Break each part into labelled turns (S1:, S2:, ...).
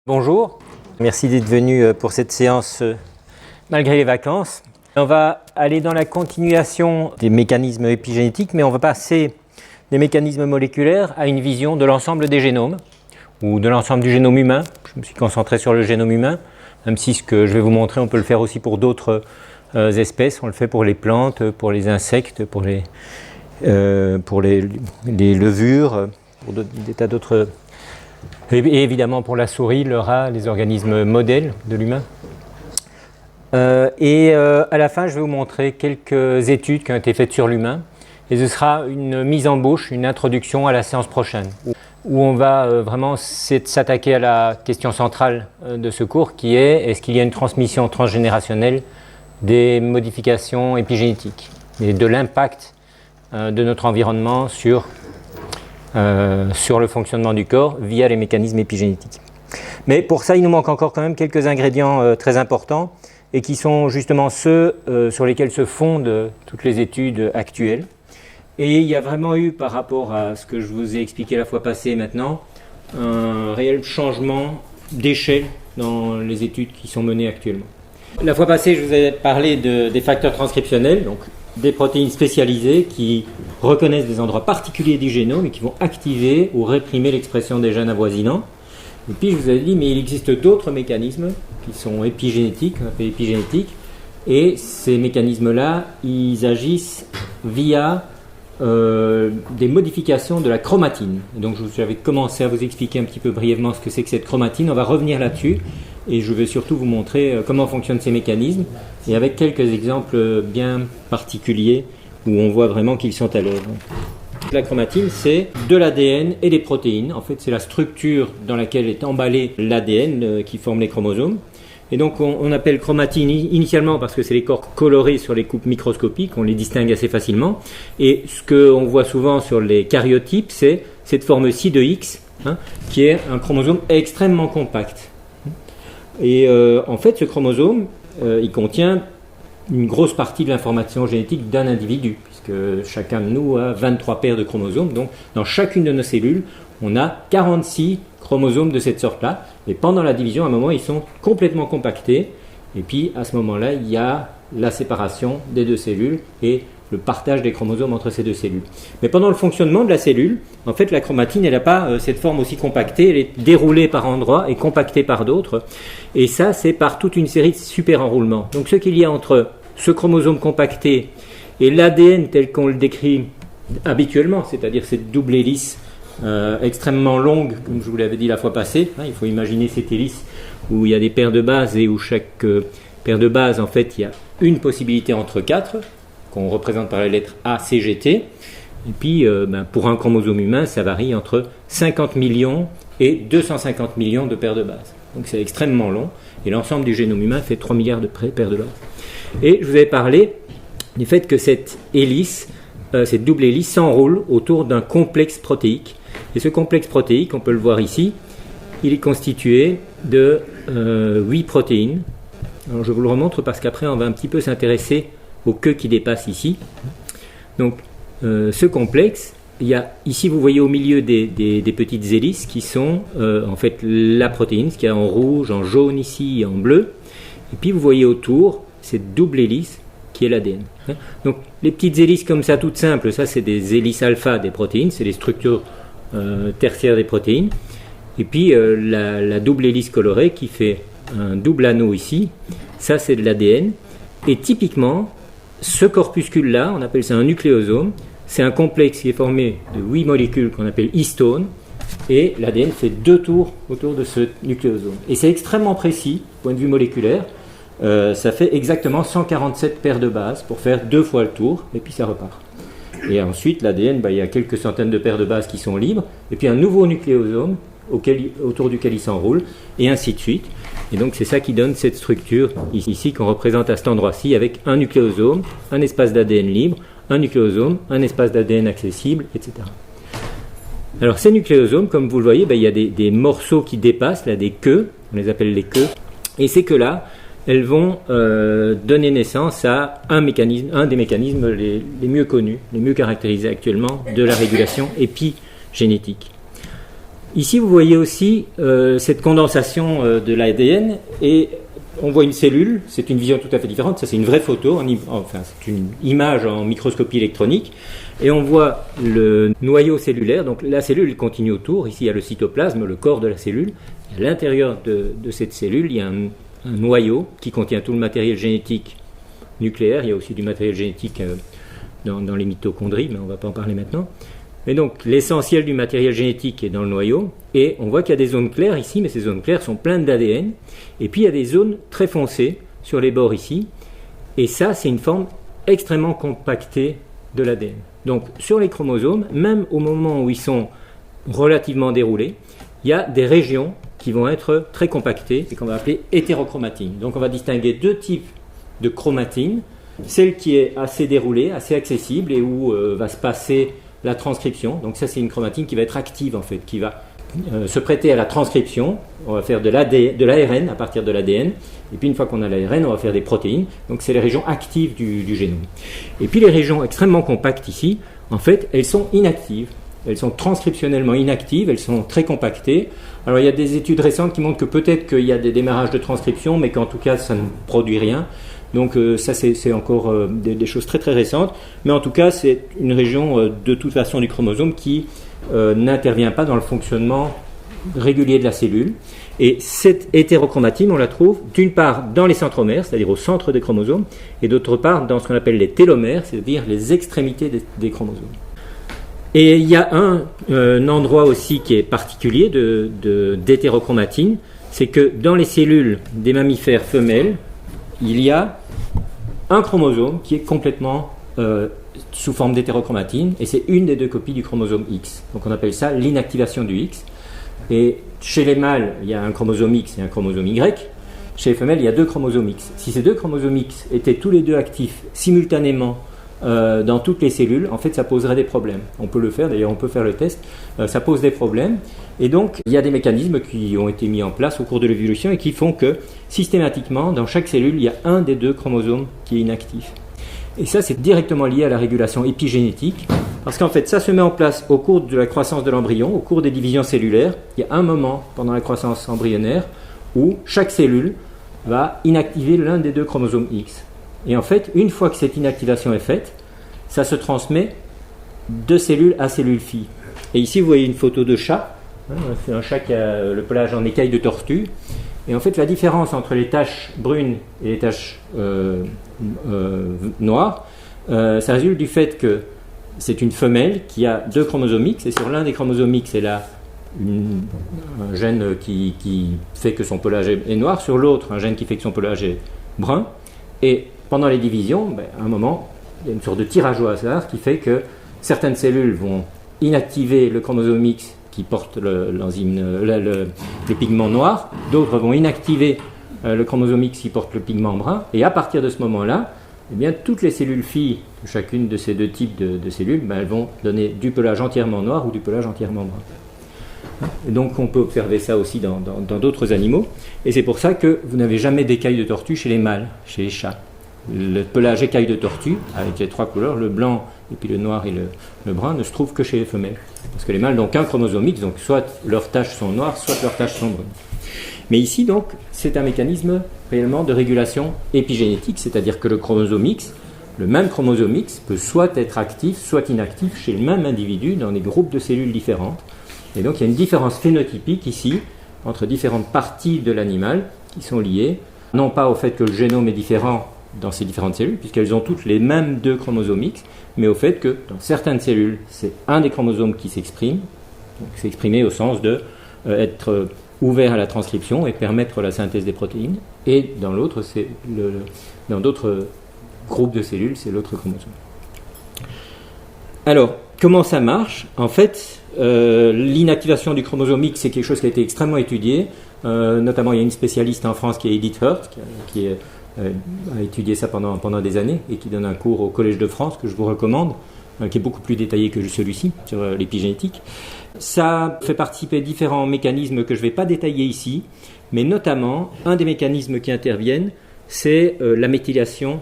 S1: Bonjour, merci d'être venu pour cette séance malgré les vacances. On va aller dans la continuation des mécanismes épigénétiques, mais on va passer des mécanismes moléculaires à une vision de l'ensemble des génomes, ou de l'ensemble du génome humain. Je me suis concentré sur le génome humain, même si ce que je vais vous montrer, on peut le faire aussi pour d'autres espèces. On le fait pour les plantes, pour les insectes, pour les levures, pour des tas d'autres... Et évidemment pour la souris, le rat, les organismes modèles de l'humain. À la fin, je vais vous montrer quelques études qui ont été faites sur l'humain. Et ce sera une mise en bouche, une introduction à la séance prochaine, où on va vraiment s'attaquer à la question centrale de ce cours, qui est: est-ce qu'il y a une transmission transgénérationnelle des modifications épigénétiques et de l'impact de notre environnement sur le fonctionnement du corps via les mécanismes épigénétiques. Mais pour ça, il nous manque encore quand même quelques ingrédients très importants et qui sont justement ceux sur lesquels se fondent toutes les études actuelles. Et il y a vraiment eu, par rapport à ce que je vous ai expliqué la fois passée maintenant, un réel changement d'échelle dans les études qui sont menées actuellement. La fois passée, je vous ai parlé des facteurs transcriptionnels, donc des protéines spécialisées qui reconnaissent des endroits particuliers du génome et qui vont activer ou réprimer l'expression des gènes avoisinants. Et puis je vous ai dit, mais il existe d'autres mécanismes qui sont épigénétiques, on appelle épigénétiques, et ces mécanismes-là, ils agissent via des modifications de la chromatine. Et donc j'avais commencé à vous expliquer un petit peu brièvement ce que c'est que cette chromatine. On va revenir là-dessus et je vais surtout vous montrer comment fonctionnent ces mécanismes et avec quelques exemples bien particuliers où on voit vraiment qu'ils sont à l'œuvre. La chromatine, c'est de l'ADN et des protéines. En fait, c'est la structure dans laquelle est emballé l'ADN qui forme les chromosomes. Et donc on appelle chromatine initialement parce que c'est les corps colorés sur les coupes microscopiques, on les distingue assez facilement. Et ce qu'on voit souvent sur les karyotypes, c'est cette forme ci de X, qui est un chromosome extrêmement compact. Et en fait, ce chromosome, il contient une grosse partie de l'information génétique d'un individu, puisque chacun de nous a 23 paires de chromosomes. Donc dans chacune de nos cellules, on a 46 chromosomes de cette sorte-là. Et pendant la division, à un moment, ils sont complètement compactés. Et puis, à ce moment-là, il y a la séparation des deux cellules et le partage des chromosomes entre ces deux cellules. Mais pendant le fonctionnement de la cellule, en fait, la chromatine, elle n'a pas cette forme aussi compactée. Elle est déroulée par endroits et compactée par d'autres. Et ça, c'est par toute une série de super-enroulements. Donc, ce qu'il y a entre ce chromosome compacté et l'ADN tel qu'on le décrit habituellement, c'est-à-dire cette double hélice extrêmement longue, comme je vous l'avais dit la fois passée. Il faut imaginer cette hélice où il y a des paires de bases et où chaque paire de bases, en fait, il y a une possibilité entre 4, qu'on représente par les lettres A, C, G, T. Et puis, pour un chromosome humain, ça varie entre 50 millions et 250 millions de paires de bases. Donc c'est extrêmement long. Et l'ensemble du génome humain fait 3 milliards de paires de bases. Et je vous avais parlé du fait que cette hélice, cette double hélice s'enroule autour d'un complexe protéique. Et ce complexe protéique, on peut le voir ici, il est constitué de 8 protéines. Alors je vous le remontre parce qu'après on va un petit peu s'intéresser aux queues qui dépassent ici. Donc ce complexe, il y a ici vous voyez au milieu des petites hélices qui sont en fait la protéine, ce qu'il y a en rouge, en jaune ici et en bleu. Et puis vous voyez autour cette double hélice qui est l'ADN. Donc les petites hélices comme ça toutes simples, ça c'est des hélices alpha des protéines, c'est les structures tertiaires des protéines. Et puis la double hélice colorée qui fait un double anneau ici, ça c'est de l'ADN. Et typiquement, ce corpuscule-là, on appelle ça un nucléosome, c'est un complexe qui est formé de 8 molécules qu'on appelle histones, et l'ADN fait 2 tours autour de ce nucléosome. Et c'est extrêmement précis, point de vue moléculaire, ça fait exactement 147 paires de bases pour faire 2 fois le tour, et puis ça repart. Et ensuite, l'ADN, il y a quelques centaines de paires de bases qui sont libres, et puis un nouveau nucléosome autour duquel il s'enroule, et ainsi de suite. Et donc c'est ça qui donne cette structure ici qu'on représente à cet endroit-ci, avec un nucléosome, un espace d'ADN libre, un nucléosome, un espace d'ADN accessible, etc. Alors ces nucléosomes, comme vous le voyez, il y a des morceaux qui dépassent, là, des queues, on les appelle les queues, et ces queues-là, elles vont donner naissance à un des mécanismes les mieux connus, les mieux caractérisés actuellement de la régulation épigénétique. Ici, vous voyez aussi cette condensation de l'ADN et on voit une cellule, c'est une vision tout à fait différente, ça c'est une vraie photo, enfin c'est une image en microscopie électronique et on voit le noyau cellulaire, donc la cellule continue autour, ici il y a le cytoplasme, le corps de la cellule, à l'intérieur de cette cellule il y a un noyau qui contient tout le matériel génétique nucléaire, il y a aussi du matériel génétique dans les mitochondries, mais on ne va pas en parler maintenant. Mais donc, l'essentiel du matériel génétique est dans le noyau, et on voit qu'il y a des zones claires ici, mais ces zones claires sont pleines d'ADN, et puis il y a des zones très foncées sur les bords ici, et ça, c'est une forme extrêmement compactée de l'ADN. Donc, sur les chromosomes, même au moment où ils sont relativement déroulés, il y a des régions qui vont être très compactées, et qu'on va appeler hétérochromatines. Donc, on va distinguer deux types de chromatines, celle qui est assez déroulée, assez accessible, et où va se passer la transcription. Donc ça c'est une chromatine qui va être active en fait, qui va se prêter à la transcription. On va faire de l'ARN à partir de l'ADN, et puis une fois qu'on a l'ARN, on va faire des protéines. Donc c'est les régions actives du génome. Et puis les régions extrêmement compactes ici, en fait, elles sont inactives. Elles sont transcriptionnellement inactives, elles sont très compactées. Alors il y a des études récentes qui montrent que peut-être qu'il y a des démarrages de transcription, mais qu'en tout cas ça ne produit rien. Donc ça c'est encore des choses très très récentes, mais en tout cas c'est une région de toute façon du chromosome qui n'intervient pas dans le fonctionnement régulier de la cellule. Et cette hétérochromatine, on la trouve d'une part dans les centromères, c'est-à-dire au centre des chromosomes, et d'autre part dans ce qu'on appelle les télomères, c'est-à-dire les extrémités des chromosomes. Et il y a un endroit aussi qui est particulier d'hétérochromatine, c'est que dans les cellules des mammifères femelles, il y a un chromosome qui est complètement sous forme d'hétérochromatine, et c'est une des deux copies du chromosome X. Donc on appelle ça l'inactivation du X. Et chez les mâles, il y a un chromosome X et un chromosome Y. Chez les femelles, il y a deux chromosomes X. Si ces deux chromosomes X étaient tous les deux actifs simultanément dans toutes les cellules, en fait, ça poserait des problèmes. On peut le faire, d'ailleurs, on peut faire le test. Ça pose des problèmes. Et donc, il y a des mécanismes qui ont été mis en place au cours de l'évolution et qui font que, systématiquement, dans chaque cellule, il y a un des deux chromosomes qui est inactif. Et ça, c'est directement lié à la régulation épigénétique, parce qu'en fait, ça se met en place au cours de la croissance de l'embryon, au cours des divisions cellulaires. Il y a un moment pendant la croissance embryonnaire où chaque cellule va inactiver l'un des deux chromosomes X. Et en fait, une fois que cette inactivation est faite, ça se transmet de cellule à cellule fille. Et ici, vous voyez une photo de chat. C'est un chat qui a le pelage en écaille de tortue. Et en fait, la différence entre les taches brunes et les taches noires, ça résulte du fait que c'est une femelle qui a deux chromosomes X, et sur l'un des chromosomes X, elle a un gène qui fait que son pelage est noir, sur l'autre, un gène qui fait que son pelage est brun. Et pendant les divisions, à un moment, il y a une sorte de tirage au hasard qui fait que certaines cellules vont inactiver le chromosome X qui porte le pigment noir, d'autres vont inactiver le chromosome X qui porte le pigment brun, et à partir de ce moment-là, eh bien, toutes les cellules filles de chacune de ces deux types de cellules, elles vont donner du pelage entièrement noir ou du pelage entièrement brun. Et donc on peut observer ça aussi dans d'autres animaux, et c'est pour ça que vous n'avez jamais d'écailles de tortue chez les mâles, chez les chats. Le pelage écaille de tortue, avec les trois couleurs, le blanc et puis le noir et le brun, ne se trouve que chez les femelles. Parce que les mâles n'ont qu'un chromosome X, donc soit leurs taches sont noires, soit leurs taches sont brunes. Mais ici, donc, c'est un mécanisme réellement de régulation épigénétique, c'est-à-dire que le chromosome X, le même chromosome X, peut soit être actif, soit inactif chez le même individu dans des groupes de cellules différentes. Et donc, il y a une différence phénotypique ici entre différentes parties de l'animal qui sont liées, non pas au fait que le génome est différent dans ces différentes cellules, puisqu'elles ont toutes les mêmes deux chromosomes X, mais au fait que dans certaines cellules, c'est un des chromosomes qui s'exprime, donc s'exprimer au sens de être ouvert à la transcription et permettre la synthèse des protéines, et dans l'autre, dans d'autres groupes de cellules, c'est l'autre chromosome. Alors, comment ça marche ? En fait, l'inactivation du chromosome X, c'est quelque chose qui a été extrêmement étudié, notamment il y a une spécialiste en France qui est Edith Hurt, qui a étudié ça pendant des années et qui donne un cours au Collège de France que je vous recommande, qui est beaucoup plus détaillé que celui-ci sur l'épigénétique. Ça fait participer différents mécanismes que je ne vais pas détailler ici, mais notamment un des mécanismes qui interviennent, c'est la méthylation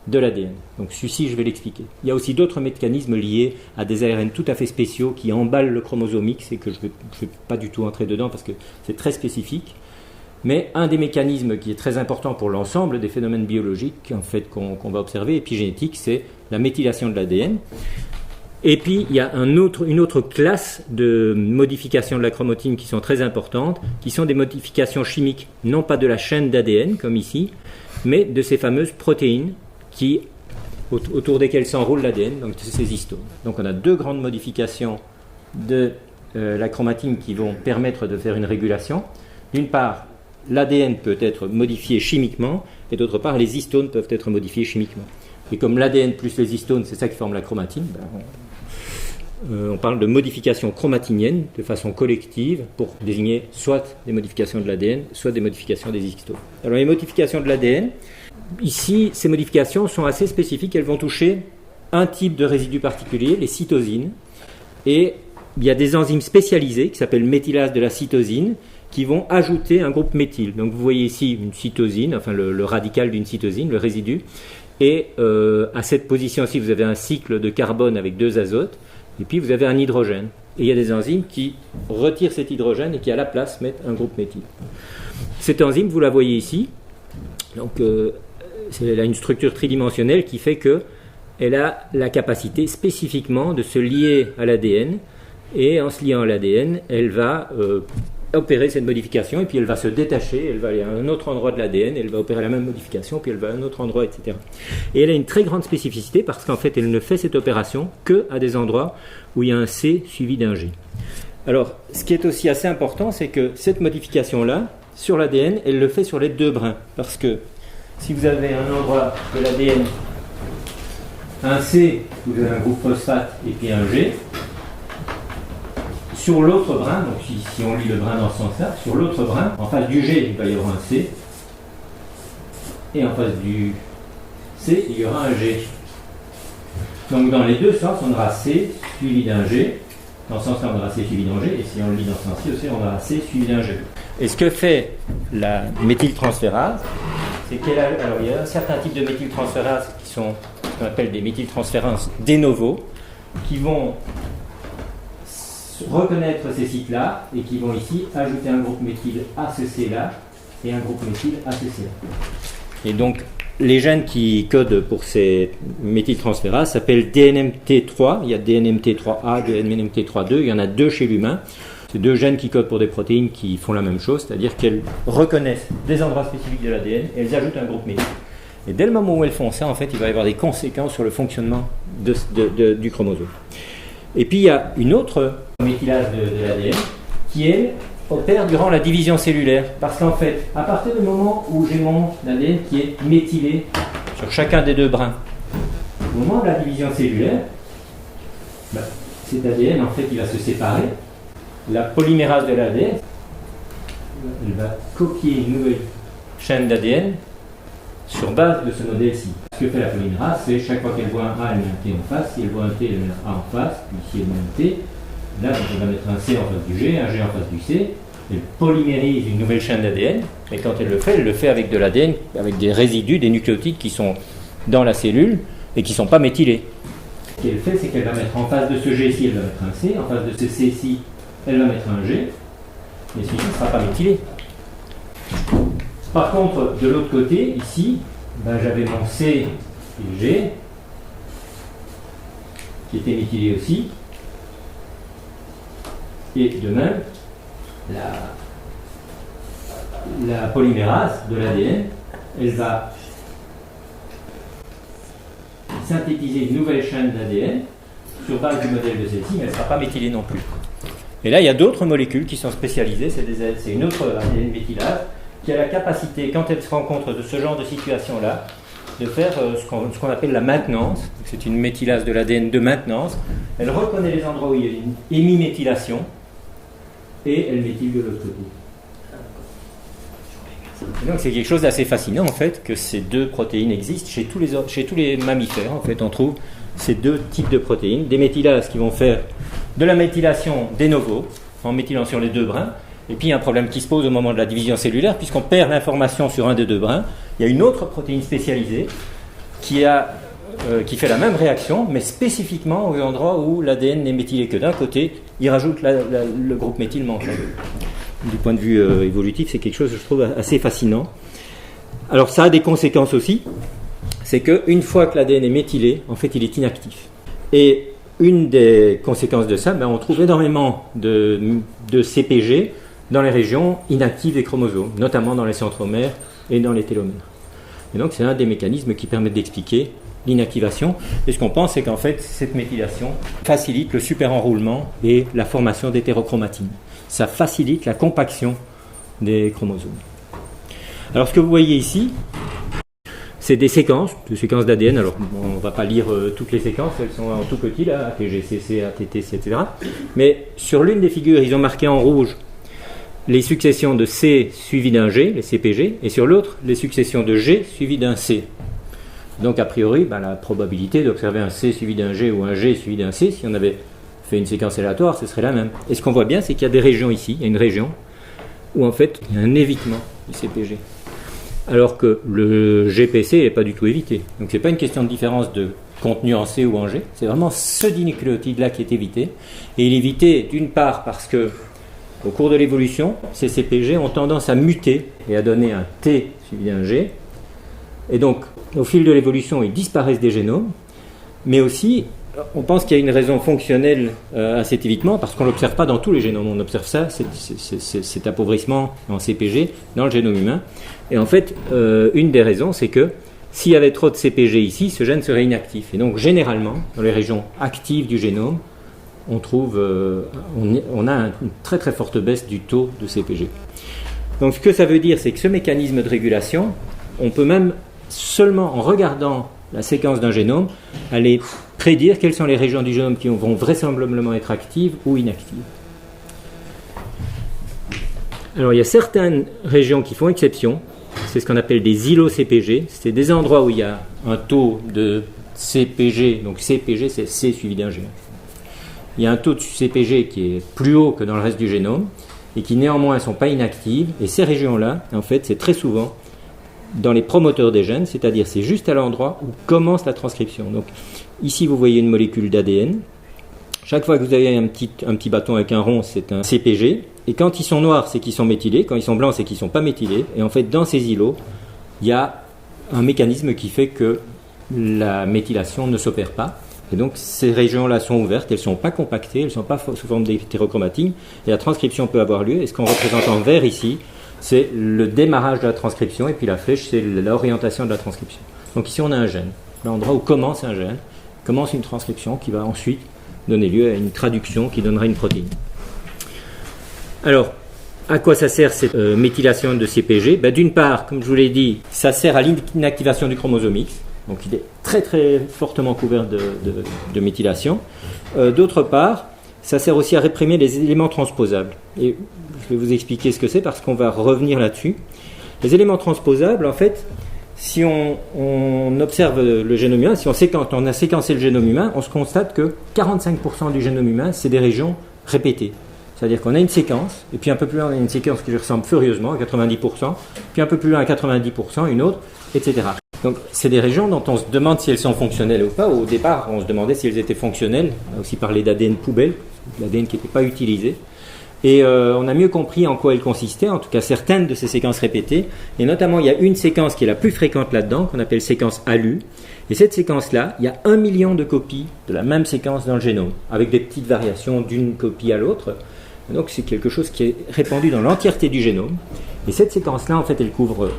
S1: de l'ADN. Donc celui-ci, je vais l'expliquer. Il y a aussi d'autres mécanismes liés à des ARN tout à fait spéciaux qui emballent le chromosome X et que je ne vais pas du tout entrer dedans parce que c'est très spécifique. Mais un des mécanismes qui est très important pour l'ensemble des phénomènes biologiques en fait, qu'on va observer, épigénétiques, c'est la méthylation de l'ADN. Et puis, il y a une autre classe de modifications de la chromotine qui sont très importantes, qui sont des modifications chimiques, non pas de la chaîne d'ADN, comme ici, mais de ces fameuses protéines autour desquelles s'enroule l'ADN, donc ces histones. Donc on a deux grandes modifications de la chromatine qui vont permettre de faire une régulation. D'une part, l'ADN peut être modifié chimiquement, et d'autre part, les histones peuvent être modifiés chimiquement. Et comme l'ADN plus les histones, c'est ça qui forme la chromatine, on parle de modification chromatinienne de façon collective pour désigner soit des modifications de l'ADN, soit des modifications des histones. Alors les modifications de l'ADN, ici, ces modifications sont assez spécifiques, elles vont toucher un type de résidu particulier, les cytosines, et il y a des enzymes spécialisées qui s'appellent méthylase de la cytosine, qui vont ajouter un groupe méthyle. Donc vous voyez ici une cytosine, enfin le radical d'une cytosine, le résidu, et à cette position-ci, vous avez un cycle de carbone avec 2 azotes, et puis vous avez un hydrogène. Et il y a des enzymes qui retirent cet hydrogène et qui à la place mettent un groupe méthyle. Cette enzyme, vous la voyez ici, donc elle a une structure tridimensionnelle qui fait qu'elle a la capacité spécifiquement de se lier à l'ADN, et en se liant à l'ADN, elle va opérer cette modification, et puis elle va se détacher, elle va aller à un autre endroit de l'ADN, elle va opérer la même modification, puis elle va à un autre endroit, etc. Et elle a une très grande spécificité parce qu'en fait, elle ne fait cette opération qu'à des endroits où il y a un C suivi d'un G. Alors, ce qui est aussi assez important, c'est que cette modification-là, sur l'ADN, elle le fait sur les 2 brins. Parce que si vous avez un endroit de l'ADN, un C, vous avez un groupe phosphate et puis un G, sur l'autre brin, donc si on lit le brin dans ce sens-là, sur l'autre brin, en face du G, il va y avoir un C, et en face du C, il y aura un G. Donc dans les deux sens, on aura C suivi d'un G, dans ce sens-là, on aura C suivi d'un G, et si on le lit dans ce sens-ci aussi, on aura C suivi d'un G. Et ce que fait la méthyltransférase, c'est qu'elle a, alors il y a un certain type de méthyltransférase qui sont ce qu'on appelle des méthyltransférases de novo, qui vont reconnaître ces sites-là et qui vont ici ajouter un groupe méthyle à ce C-là et un groupe méthyle à ce C-là. Et donc, les gènes qui codent pour ces méthyltransférases s'appellent DNMT3. Il y a DNMT3A, DNMT3-2. Il y en a 2 chez l'humain. C'est 2 gènes qui codent pour des protéines qui font la même chose, c'est-à-dire qu'elles reconnaissent des endroits spécifiques de l'ADN et elles ajoutent un groupe méthyle. Et dès le moment où elles font ça, en fait, il va y avoir des conséquences sur le fonctionnement du chromosome. Et puis il y a une autre méthylase de l'ADN qui, elle, opère durant la division cellulaire. Parce qu'en fait, à partir du moment où j'ai mon ADN qui est méthylé sur chacun des 2 brins, au moment de la division cellulaire, cet ADN, en fait, il va se séparer. La polymérase de l'ADN, elle va copier une nouvelle chaîne d'ADN sur base de ce modèle-ci. Ce que fait la polymérase, c'est chaque fois qu'elle voit un A, elle met un T en face. Si elle voit un T, elle met un A en face. Puis si elle met un T, là, elle va mettre un C en face du G, un G en face du C. Elle polymérise une nouvelle chaîne d'ADN. Et quand elle le fait avec de l'ADN, avec des résidus, des nucléotides qui sont dans la cellule et qui ne sont pas méthylés. Ce qu'elle fait, c'est qu'elle va mettre en face de ce G-ci, elle va mettre un C. En face de ce C-ci, elle va mettre un G. Et celui-ci ne sera pas méthylé. Par contre, de l'autre côté, ici, j'avais mon C et le G, qui étaient méthylés aussi. Et de même, la polymérase de l'ADN, elle va synthétiser une nouvelle chaîne d'ADN sur base du modèle de celle-ci, mais elle ne sera pas méthylée non plus. Et là, il y a d'autres molécules qui sont spécialisées, c'est une autre ADN méthylase, qui a la capacité, quand elle se rencontre de ce genre de situation-là, de faire ce qu'on appelle la maintenance. C'est une méthylase de l'ADN de maintenance. Elle reconnaît les endroits où il y a une hémiméthylation et elle méthyle de l'autre côté. Et donc c'est quelque chose d'assez fascinant en fait que ces 2 protéines existent chez tous les mammifères. En fait, on trouve ces 2 types de protéines, des méthylases qui vont faire de la méthylation de novo en méthylant sur les 2 brins. Et puis il y a un problème qui se pose au moment de la division cellulaire, puisqu'on perd l'information sur un des 2 brins. Il y a une autre protéine spécialisée qui fait la même réaction, mais spécifiquement aux endroits où l'ADN n'est méthylé que d'un côté, il rajoute le groupe méthyle manquant. Du point de vue évolutif, c'est quelque chose que je trouve assez fascinant. Alors ça a des conséquences aussi, c'est qu'une fois que l'ADN est méthylé, en fait il est inactif. Et une des conséquences de ça, on trouve énormément de CPG dans les régions inactives des chromosomes, notamment dans les centromères et dans les télomères. Et donc c'est un des mécanismes qui permettent d'expliquer l'inactivation. Et ce qu'on pense, c'est qu'en fait, cette méthylation facilite le superenroulement et la formation d'hétérochromatine. Ça facilite la compaction des chromosomes. Alors ce que vous voyez ici, c'est des séquences d'ADN. Alors on ne va pas lire toutes les séquences, elles sont en tout petit, là, ATG, CC, ATTC, etc. Mais sur l'une des figures, ils ont marqué en rouge les successions de C suivies d'un G, les CPG, et sur l'autre, les successions de G suivies d'un C. Donc a priori, la probabilité d'observer un C suivi d'un G ou un G suivi d'un C, si on avait fait une séquence aléatoire, ce serait la même. Et ce qu'on voit bien, c'est qu'il y a des régions ici, il y a une région où en fait il y a un évitement du CPG. Alors que le GPC n'est pas du tout évité. Donc ce n'est pas une question de différence de contenu en C ou en G, c'est vraiment ce dinucléotide-là qui est évité. Et il est évité d'une part parce que au cours de l'évolution, ces CPG ont tendance à muter et à donner un T suivi d'un G. Et donc au fil de l'évolution, ils disparaissent des génomes, mais aussi on pense qu'il y a une raison fonctionnelle à cet évitement parce qu'on ne l'observe pas dans tous les génomes. On observe ça, cet appauvrissement en CPG dans le génome humain. Et en fait, une des raisons, c'est que s'il y avait trop de CPG ici, ce gène serait inactif. Et donc, généralement, dans les régions actives du génome, on a une très très forte baisse du taux de CPG. Donc, ce que ça veut dire, c'est que ce mécanisme de régulation, on peut même, seulement en regardant la séquence d'un génome, aller prédire quelles sont les régions du génome qui vont vraisemblablement être actives ou inactives. Alors il y a certaines régions qui font exception, c'est ce qu'on appelle des îlots CPG, c'est des endroits où il y a un taux de CPG, donc CPG c'est C suivi d'un G. Il y a un taux de CPG qui est plus haut que dans le reste du génome et qui néanmoins ne sont pas inactives, et ces régions-là, en fait, c'est très souvent dans les promoteurs des gènes, c'est-à-dire c'est juste à l'endroit où commence la transcription. Donc ici vous voyez une molécule d'ADN. Chaque fois que vous avez un petit bâton avec un rond, c'est un CPG. Et quand ils sont noirs, c'est qu'ils sont méthylés. Quand ils sont blancs, c'est qu'ils ne sont pas méthylés. Et en fait, dans ces îlots, il y a un mécanisme qui fait que la méthylation ne s'opère pas. Et donc ces régions-là sont ouvertes, elles ne sont pas compactées, elles ne sont pas sous forme d'hétérochromatine. Et la transcription peut avoir lieu. Et ce qu'on représente en vert ici, c'est le démarrage de la transcription, et puis la flèche, c'est l'orientation de la transcription. Donc ici, on a un gène, l'endroit où commence un gène, commence une transcription qui va ensuite donner lieu à une traduction qui donnera une protéine. Alors, à quoi ça sert cette méthylation de CPG ? D'une part, comme je vous l'ai dit, ça sert à l'inactivation du chromosome X, donc il est très très fortement couvert de méthylation. D'autre part, ça sert aussi à réprimer les éléments transposables. Et je vais vous expliquer ce que c'est parce qu'on va revenir là-dessus. Les éléments transposables, en fait, si on observe le génome humain, si on a séquencé le génome humain, on se constate que 45% du génome humain, c'est des régions répétées. C'est-à-dire qu'on a une séquence, et puis un peu plus loin, on a une séquence qui ressemble furieusement à 90%, puis un peu plus loin à 90%, une autre, etc. Donc, c'est des régions dont on se demande si elles sont fonctionnelles ou pas. Au départ, on se demandait si elles étaient fonctionnelles. On a aussi parlé d'ADN poubelle, l'ADN qui n'était pas utilisé. Et on a mieux compris en quoi elles consistaient, en tout cas certaines de ces séquences répétées. Et notamment, il y a une séquence qui est la plus fréquente là-dedans, qu'on appelle séquence ALU. Et cette séquence-là, il y a 1 million de copies de la même séquence dans le génome, avec des petites variations d'une copie à l'autre. Donc, c'est quelque chose qui est répandu dans l'entièreté du génome. Et cette séquence-là, en fait, elle couvre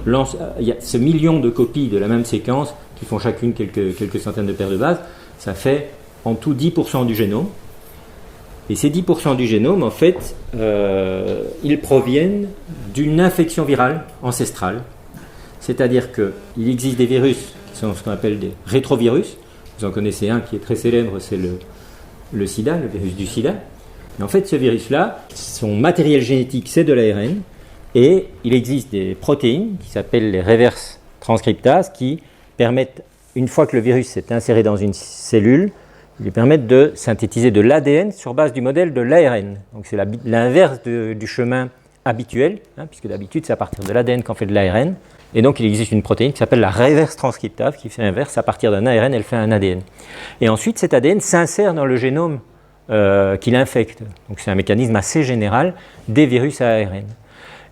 S1: il y a ce million de copies de la même séquence, qui font chacune quelques centaines de paires de bases. Ça fait en tout 10% du génome. Et ces 10% du génome, en fait, ils proviennent d'une infection virale ancestrale. C'est-à-dire qu'il existe des virus qui sont ce qu'on appelle des rétrovirus. Vous en connaissez un qui est très célèbre, c'est le sida, le virus du sida. Et en fait, ce virus-là, son matériel génétique, c'est de l'ARN. Et il existe des protéines qui s'appellent les reverse transcriptases qui permettent, une fois que le virus s'est inséré dans une cellule, ils lui permettent de synthétiser de l'ADN sur base du modèle de l'ARN. Donc c'est l'inverse du chemin habituelle, puisque d'habitude c'est à partir de l'ADN qu'on fait de l'ARN, et donc il existe une protéine qui s'appelle la reverse transcriptase, qui fait l'inverse, à partir d'un ARN, elle fait un ADN. Et ensuite cet ADN s'insère dans le génome qui l'infecte. Donc c'est un mécanisme assez général des virus à ARN.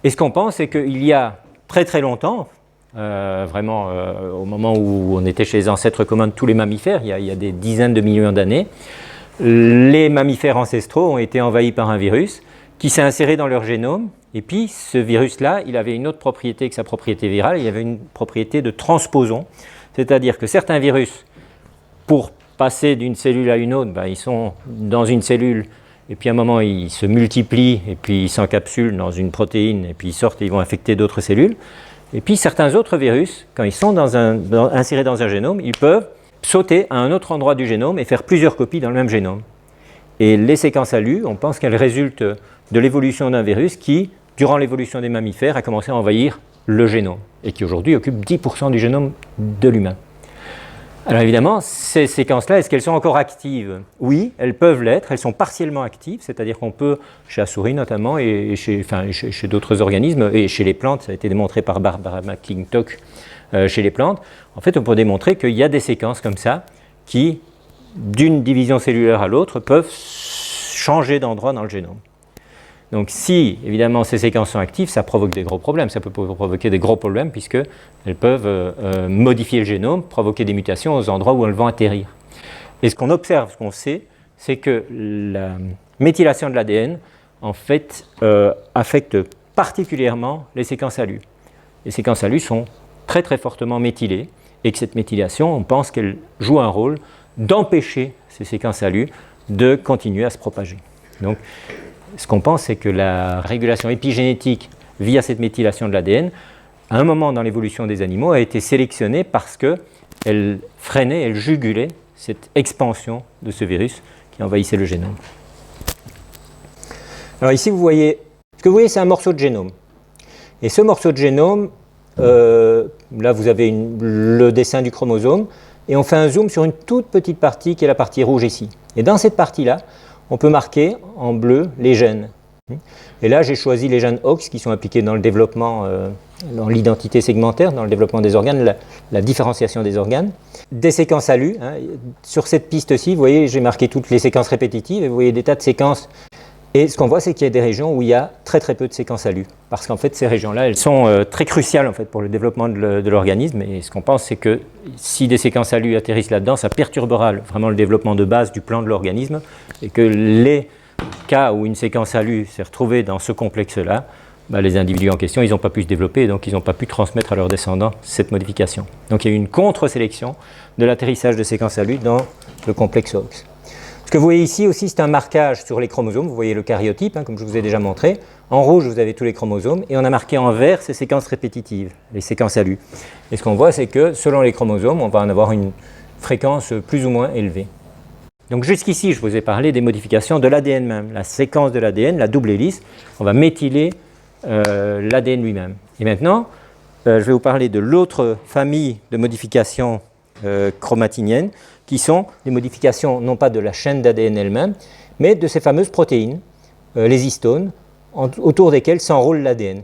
S1: Et ce qu'on pense, c'est qu'il y a très très longtemps, au moment où on était chez les ancêtres communs de tous les mammifères, il y a des dizaines de millions d'années, les mammifères ancestraux ont été envahis par un virus qui s'est inséré dans leur génome, et puis ce virus-là, il avait une autre propriété que sa propriété virale, il avait une propriété de transposon, c'est-à-dire que certains virus, pour passer d'une cellule à une autre, ils sont dans une cellule, et puis à un moment ils se multiplient, et puis ils s'encapsulent dans une protéine, et puis ils sortent et ils vont infecter d'autres cellules. Et puis certains autres virus, quand ils sont insérés dans un génome, ils peuvent sauter à un autre endroit du génome et faire plusieurs copies dans le même génome. Et les séquences ALU, on pense qu'elles résultent de l'évolution d'un virus qui, durant l'évolution des mammifères, a commencé à envahir le génome, et qui aujourd'hui occupe 10% du génome de l'humain. Alors évidemment, ces séquences-là, est-ce qu'elles sont encore actives? Oui, elles peuvent l'être, elles sont partiellement actives, c'est-à-dire qu'on peut, chez la souris notamment, et chez d'autres organismes, et chez les plantes, ça a été démontré par Barbara McClintock chez les plantes, en fait on peut démontrer qu'il y a des séquences comme ça qui, d'une division cellulaire à l'autre, peuvent changer d'endroit dans le génome. Donc si, évidemment, ces séquences sont actives, ça provoque des gros problèmes. Ça peut provoquer des gros problèmes puisqu'elles peuvent modifier le génome, provoquer des mutations aux endroits où elles vont atterrir. Et ce qu'on observe, ce qu'on sait, c'est que la méthylation de l'ADN, en fait, affecte particulièrement les séquences ALU. Les séquences ALU sont très très fortement méthylées et que cette méthylation, on pense qu'elle joue un rôle d'empêcher ces séquences ALU de continuer à se propager. Donc, ce qu'on pense, c'est que la régulation épigénétique via cette méthylation de l'ADN, à un moment dans l'évolution des animaux, a été sélectionnée parce qu'elle freinait, elle jugulait cette expansion de ce virus qui envahissait le génome. Alors ici, ce que vous voyez, c'est un morceau de génome. Et ce morceau de génome, là vous avez le dessin du chromosome, et on fait un zoom sur une toute petite partie qui est la partie rouge ici. Et dans cette partie-là, on peut marquer en bleu les gènes. Et là, j'ai choisi les gènes OX qui sont impliqués dans le développement, dans l'identité segmentaire, dans le développement des organes, la différenciation des organes. Des séquences ALU. Sur cette piste-ci, vous voyez, j'ai marqué toutes les séquences répétitives et vous voyez des tas de séquences. Et ce qu'on voit, c'est qu'il y a des régions où il y a très très peu de séquences ALU. Parce qu'en fait, ces régions-là, elles sont très cruciales en fait, pour le développement de l'organisme. Et ce qu'on pense, c'est que si des séquences ALU atterrissent là-dedans, ça perturbera vraiment le développement de base du plan de l'organisme. Et que les cas où une séquence ALU s'est retrouvée dans ce complexe-là, les individus en question, ils n'ont pas pu se développer, donc ils n'ont pas pu transmettre à leurs descendants cette modification. Donc il y a eu une contre-sélection de l'atterrissage de séquences ALU dans le complexe OX. Ce que vous voyez ici aussi, c'est un marquage sur les chromosomes. Vous voyez le karyotype, comme je vous ai déjà montré. En rouge, vous avez tous les chromosomes, et on a marqué en vert ces séquences répétitives, les séquences ALU. Et ce qu'on voit, c'est que selon les chromosomes, on va en avoir une fréquence plus ou moins élevée. Donc jusqu'ici, je vous ai parlé des modifications de l'ADN même, la séquence de l'ADN, la double hélice. On va méthyler l'ADN lui-même. Et maintenant, je vais vous parler de l'autre famille de modifications chromatiniennes, qui sont les modifications non pas de la chaîne d'ADN elle-même, mais de ces fameuses protéines, les histones, autour desquelles s'enroule l'ADN.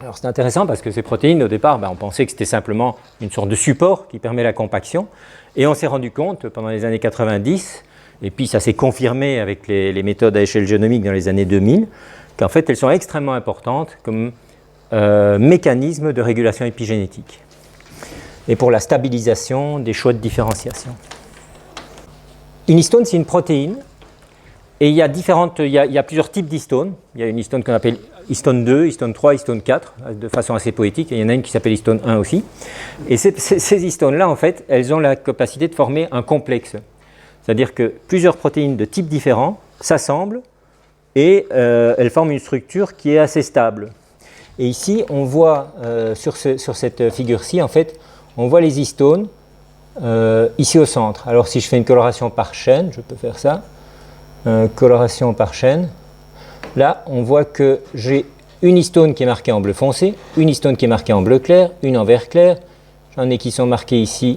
S1: Alors c'est intéressant parce que ces protéines, au départ, on pensait que c'était simplement une sorte de support qui permet la compaction, et on s'est rendu compte pendant les années 90, et puis ça s'est confirmé avec les méthodes à échelle génomique dans les années 2000, qu'en fait elles sont extrêmement importantes comme mécanisme de régulation épigénétique et pour la stabilisation des choix de différenciation. Une histone, c'est une protéine, et il y a plusieurs types d'histones. Il y a une histone qu'on appelle histone 2, histone 3, histone 4, de façon assez poétique, et il y en a une qui s'appelle histone 1 aussi. Et ces histones-là, en fait, elles ont la capacité de former un complexe. C'est-à-dire que plusieurs protéines de types différents s'assemblent, et elles forment une structure qui est assez stable. Et ici, on voit, sur cette figure-ci, en fait, on voit les histones ici au centre. Alors si je fais une coloration par chaîne, je peux faire ça, coloration par chaîne, là on voit que j'ai une histone qui est marquée en bleu foncé, une histone qui est marquée en bleu clair, une en vert clair, j'en ai qui sont marquées ici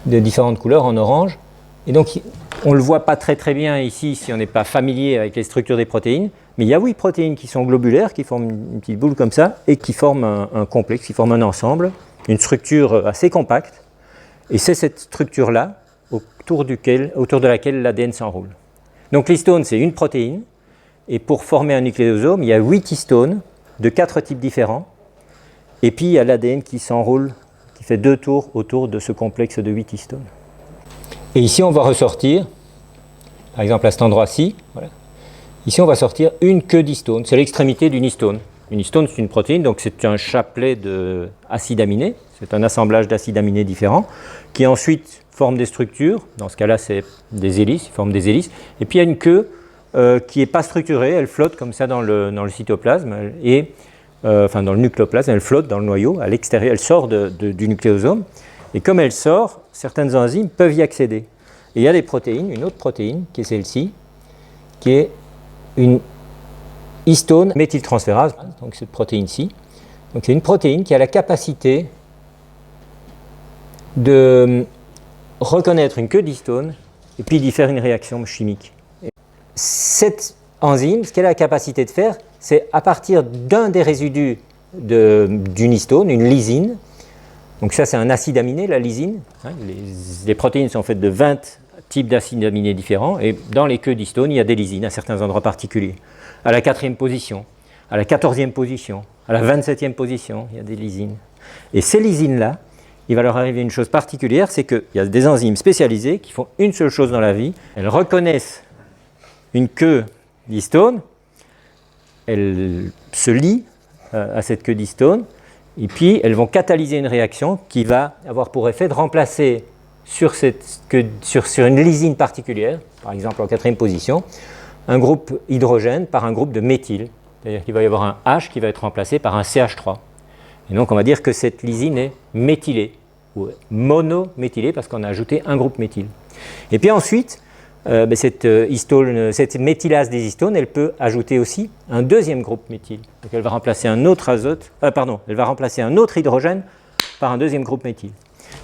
S1: de différentes couleurs en orange, Et donc, on ne le voit pas très bien ici si on n'est pas familier avec les structures des protéines, mais il y a 8 protéines qui sont globulaires, qui forment une petite boule comme ça, et qui forment un complexe, qui forment un ensemble, une structure assez compacte. Et c'est cette structure-là autour de laquelle l'ADN s'enroule. Donc l'histone, c'est une protéine, et pour former un nucléosome, il y a 8 histones de 4 types différents, et puis il y a l'ADN qui s'enroule, qui fait 2 tours autour de ce complexe de 8 histones. Et ici, on va ressortir, par exemple à cet endroit-ci, voilà. Ici, on va sortir une queue d'histone, c'est l'extrémité d'une histone. Une histone, c'est une protéine, donc c'est un chapelet d'acides aminés, c'est un assemblage d'acides aminés différents, qui ensuite forment des structures, dans ce cas-là, c'est des hélices, ils forment des hélices, et puis il y a une queue qui n'est pas structurée, elle flotte comme ça dans le cytoplasme, enfin dans le nucléoplasme, elle flotte dans le noyau, à l'extérieur, elle sort du nucléosome, et comme elle sort, certaines enzymes peuvent y accéder. Et il y a des protéines, une autre protéine, qui est celle-ci, qui est une histone méthyltransférase, donc cette protéine-ci. Donc c'est une protéine qui a la capacité de reconnaître une queue d'histone et puis d'y faire une réaction chimique. Et cette enzyme, ce qu'elle a la capacité de faire, c'est à partir d'un des résidus d'une histone, une lysine. Donc ça, c'est un acide aminé, la lysine. Les protéines sont faites de 20 types d'acides aminés différents, et dans les queues d'histone, il y a des lysines à certains endroits particuliers. À la 4e position, à la 14e position, à la 27e position, il y a des lysines. Et ces lysines-là, il va leur arriver une chose particulière, c'est qu'il y a des enzymes spécialisées qui font une seule chose dans la vie. Elles reconnaissent une queue d'histone, elles se lient à cette queue d'histone, et puis elles vont catalyser une réaction qui va avoir pour effet de remplacer sur une lysine particulière, par exemple en 4e position, un groupe hydrogène par un groupe de méthyle. C'est-à-dire qu'il va y avoir un H qui va être remplacé par un CH3. Et donc on va dire que cette lysine est méthylée, ou monométhylée, parce qu'on a ajouté un groupe méthyle. Et puis ensuite, cette méthylase des histones, elle peut ajouter aussi un deuxième groupe méthyle. Donc elle va remplacer un autre elle va remplacer un autre hydrogène par un deuxième groupe méthyle.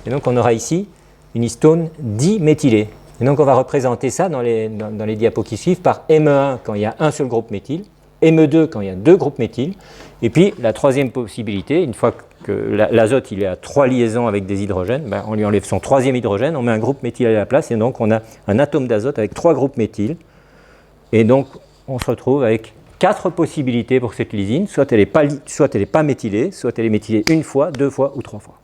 S1: Et donc on aura ici une histone diméthylée. Et donc on va représenter ça dans les diapos qui suivent par Me1 quand il y a un seul groupe méthyle, Me2 quand il y a 2 groupes méthyle, et puis la troisième possibilité, une fois que l'azote il est à 3 liaisons avec des hydrogènes, on lui enlève son 3e hydrogène, on met un groupe méthyle à la place, et donc on a un atome d'azote avec 3 groupes méthyle, et donc on se retrouve avec 4 possibilités pour cette lysine, soit elle n'est pas méthylée, soit elle est méthylée une fois, 2 fois ou 3 fois.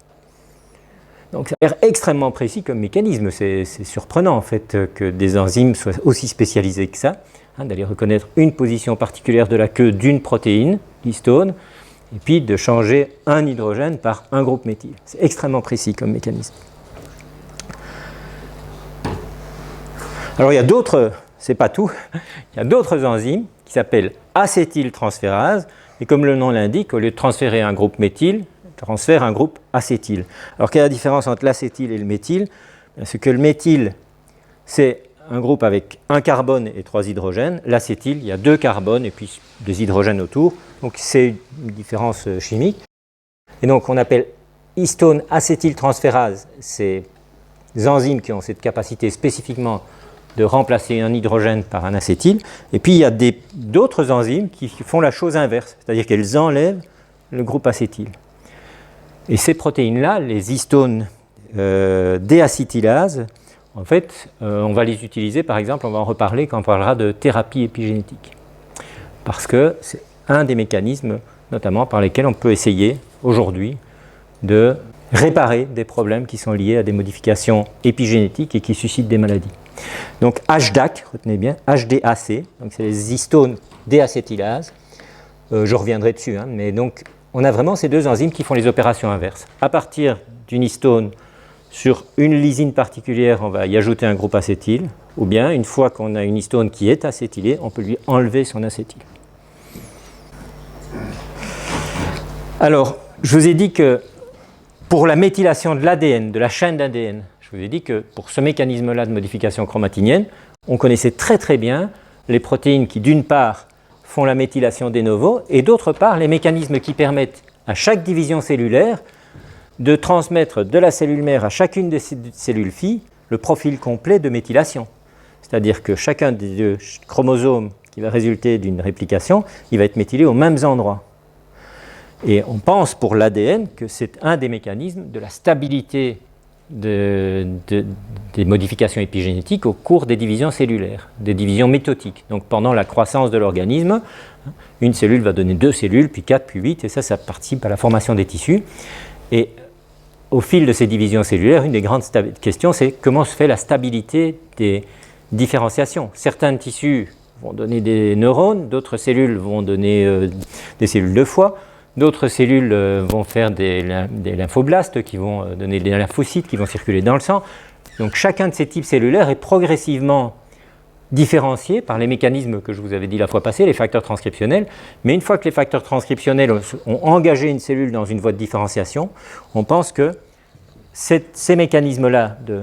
S1: Donc ça a l'air extrêmement précis comme mécanisme, c'est surprenant en fait que des enzymes soient aussi spécialisées que ça, d'aller reconnaître une position particulière de la queue d'une protéine, l'histone, et puis de changer un hydrogène par un groupe méthyle. C'est extrêmement précis comme mécanisme. Alors il y a d'autres, c'est pas tout, il y a d'autres enzymes qui s'appellent acétyltransférases, et comme le nom l'indique, au lieu de transférer un groupe méthyle, transfère un groupe acétyl. Alors quelle est la différence entre l'acétyl et le méthyle? C'est que le méthyle, c'est un groupe avec un carbone et 3 hydrogènes. L'acétyl, il y a 2 carbones et puis des hydrogènes autour. Donc c'est une différence chimique. Et donc on appelle histone acétyltransférase ces enzymes qui ont cette capacité spécifiquement de remplacer un hydrogène par un acétyl. Et puis il y a d'autres enzymes qui font la chose inverse, c'est-à-dire qu'elles enlèvent le groupe acétyl. Et ces protéines-là, les histones déacetylases, en fait, on va les utiliser, par exemple, on va en reparler quand on parlera de thérapie épigénétique. Parce que c'est un des mécanismes, notamment, par lesquels on peut essayer, aujourd'hui, de réparer des problèmes qui sont liés à des modifications épigénétiques et qui suscitent des maladies. Donc HDAC, retenez bien, HDAC, donc c'est les histones déacétylases. Je reviendrai dessus, mais donc on a vraiment ces 2 enzymes qui font les opérations inverses. À partir d'une histone sur une lysine particulière, on va y ajouter un groupe acétyl, ou bien une fois qu'on a une histone qui est acétylée, on peut lui enlever son acétyl. Alors, je vous ai dit que pour la méthylation de l'ADN, de la chaîne d'ADN, je vous ai dit que pour ce mécanisme-là de modification chromatinienne, on connaissait très bien les protéines qui, d'une part, font la méthylation de novo, et d'autre part, les mécanismes qui permettent à chaque division cellulaire de transmettre de la cellule mère à chacune des cellules filles le profil complet de méthylation. C'est-à-dire que chacun des deux chromosomes qui va résulter d'une réplication, il va être méthylé aux mêmes endroits. Et on pense pour l'ADN que c'est un des mécanismes de la stabilité des modifications épigénétiques au cours des divisions cellulaires, des divisions métotiques. Donc pendant la croissance de l'organisme, une cellule va donner 2 cellules, puis 4, puis 8, et ça participe à la formation des tissus. Et au fil de ces divisions cellulaires, une des grandes questions, c'est comment se fait la stabilité des différenciations. Certains tissus vont donner des neurones, d'autres cellules vont donner des cellules de foie, d'autres cellules vont faire des lymphoblastes qui vont donner des lymphocytes qui vont circuler dans le sang. Donc chacun de ces types cellulaires est progressivement différencié par les mécanismes que je vous avais dit la fois passée, les facteurs transcriptionnels. Mais une fois que les facteurs transcriptionnels ont engagé une cellule dans une voie de différenciation, on pense que ces mécanismes-là de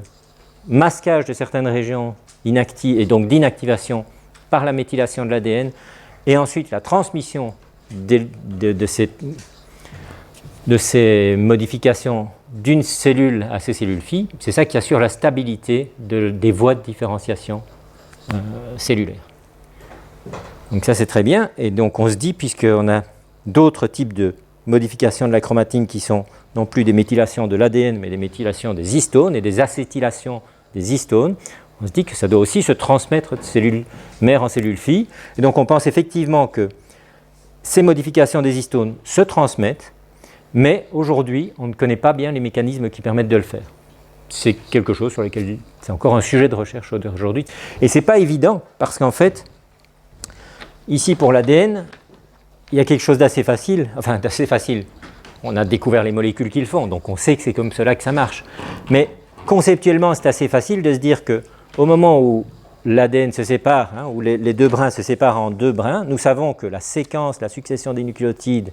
S1: masquage de certaines régions inactives et donc d'inactivation par la méthylation de l'ADN et ensuite la transmission de ces modifications d'une cellule à ces cellules filles, c'est ça qui assure la stabilité des voies de différenciation cellulaire. Donc ça c'est très bien, et donc on se dit, puisqu'on a d'autres types de modifications de la chromatine qui sont non plus des méthylations de l'ADN, mais des méthylations des histones et des acétylations des histones, on se dit que ça doit aussi se transmettre de cellules mères en cellules filles, et donc on pense effectivement que ces modifications des histones se transmettent, mais aujourd'hui on ne connaît pas bien les mécanismes qui permettent de le faire. C'est quelque chose sur lequel c'est encore un sujet de recherche aujourd'hui. Et ce n'est pas évident parce qu'en fait, ici pour l'ADN, il y a quelque chose d'assez facile. Enfin, d'assez facile. On a découvert les molécules qui le font, donc on sait que c'est comme cela que ça marche. Mais conceptuellement, c'est assez facile de se dire qu'au moment où l'ADN se sépare, où les deux brins se séparent en deux brins, nous savons que la séquence, la succession des nucléotides,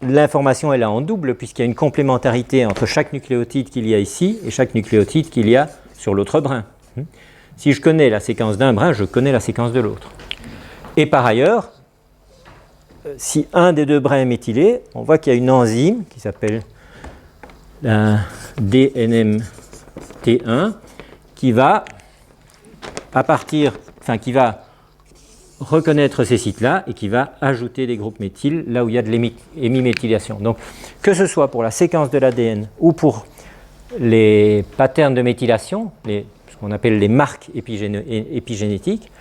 S1: l'information est là en double puisqu'il y a une complémentarité entre chaque nucléotide qu'il y a ici et chaque nucléotide qu'il y a sur l'autre brin. Si je connais la séquence d'un brin, je connais la séquence de l'autre. Et par ailleurs, si un des deux brins est méthylé, on voit qu'il y a une enzyme qui s'appelle la DNMT1 qui va qui va reconnaître ces sites-là et qui va ajouter des groupes méthyl là où il y a de l'hémiméthylation. Donc, que ce soit pour la séquence de l'ADN ou pour les patterns de méthylation, ce qu'on appelle les marques épigénétiques,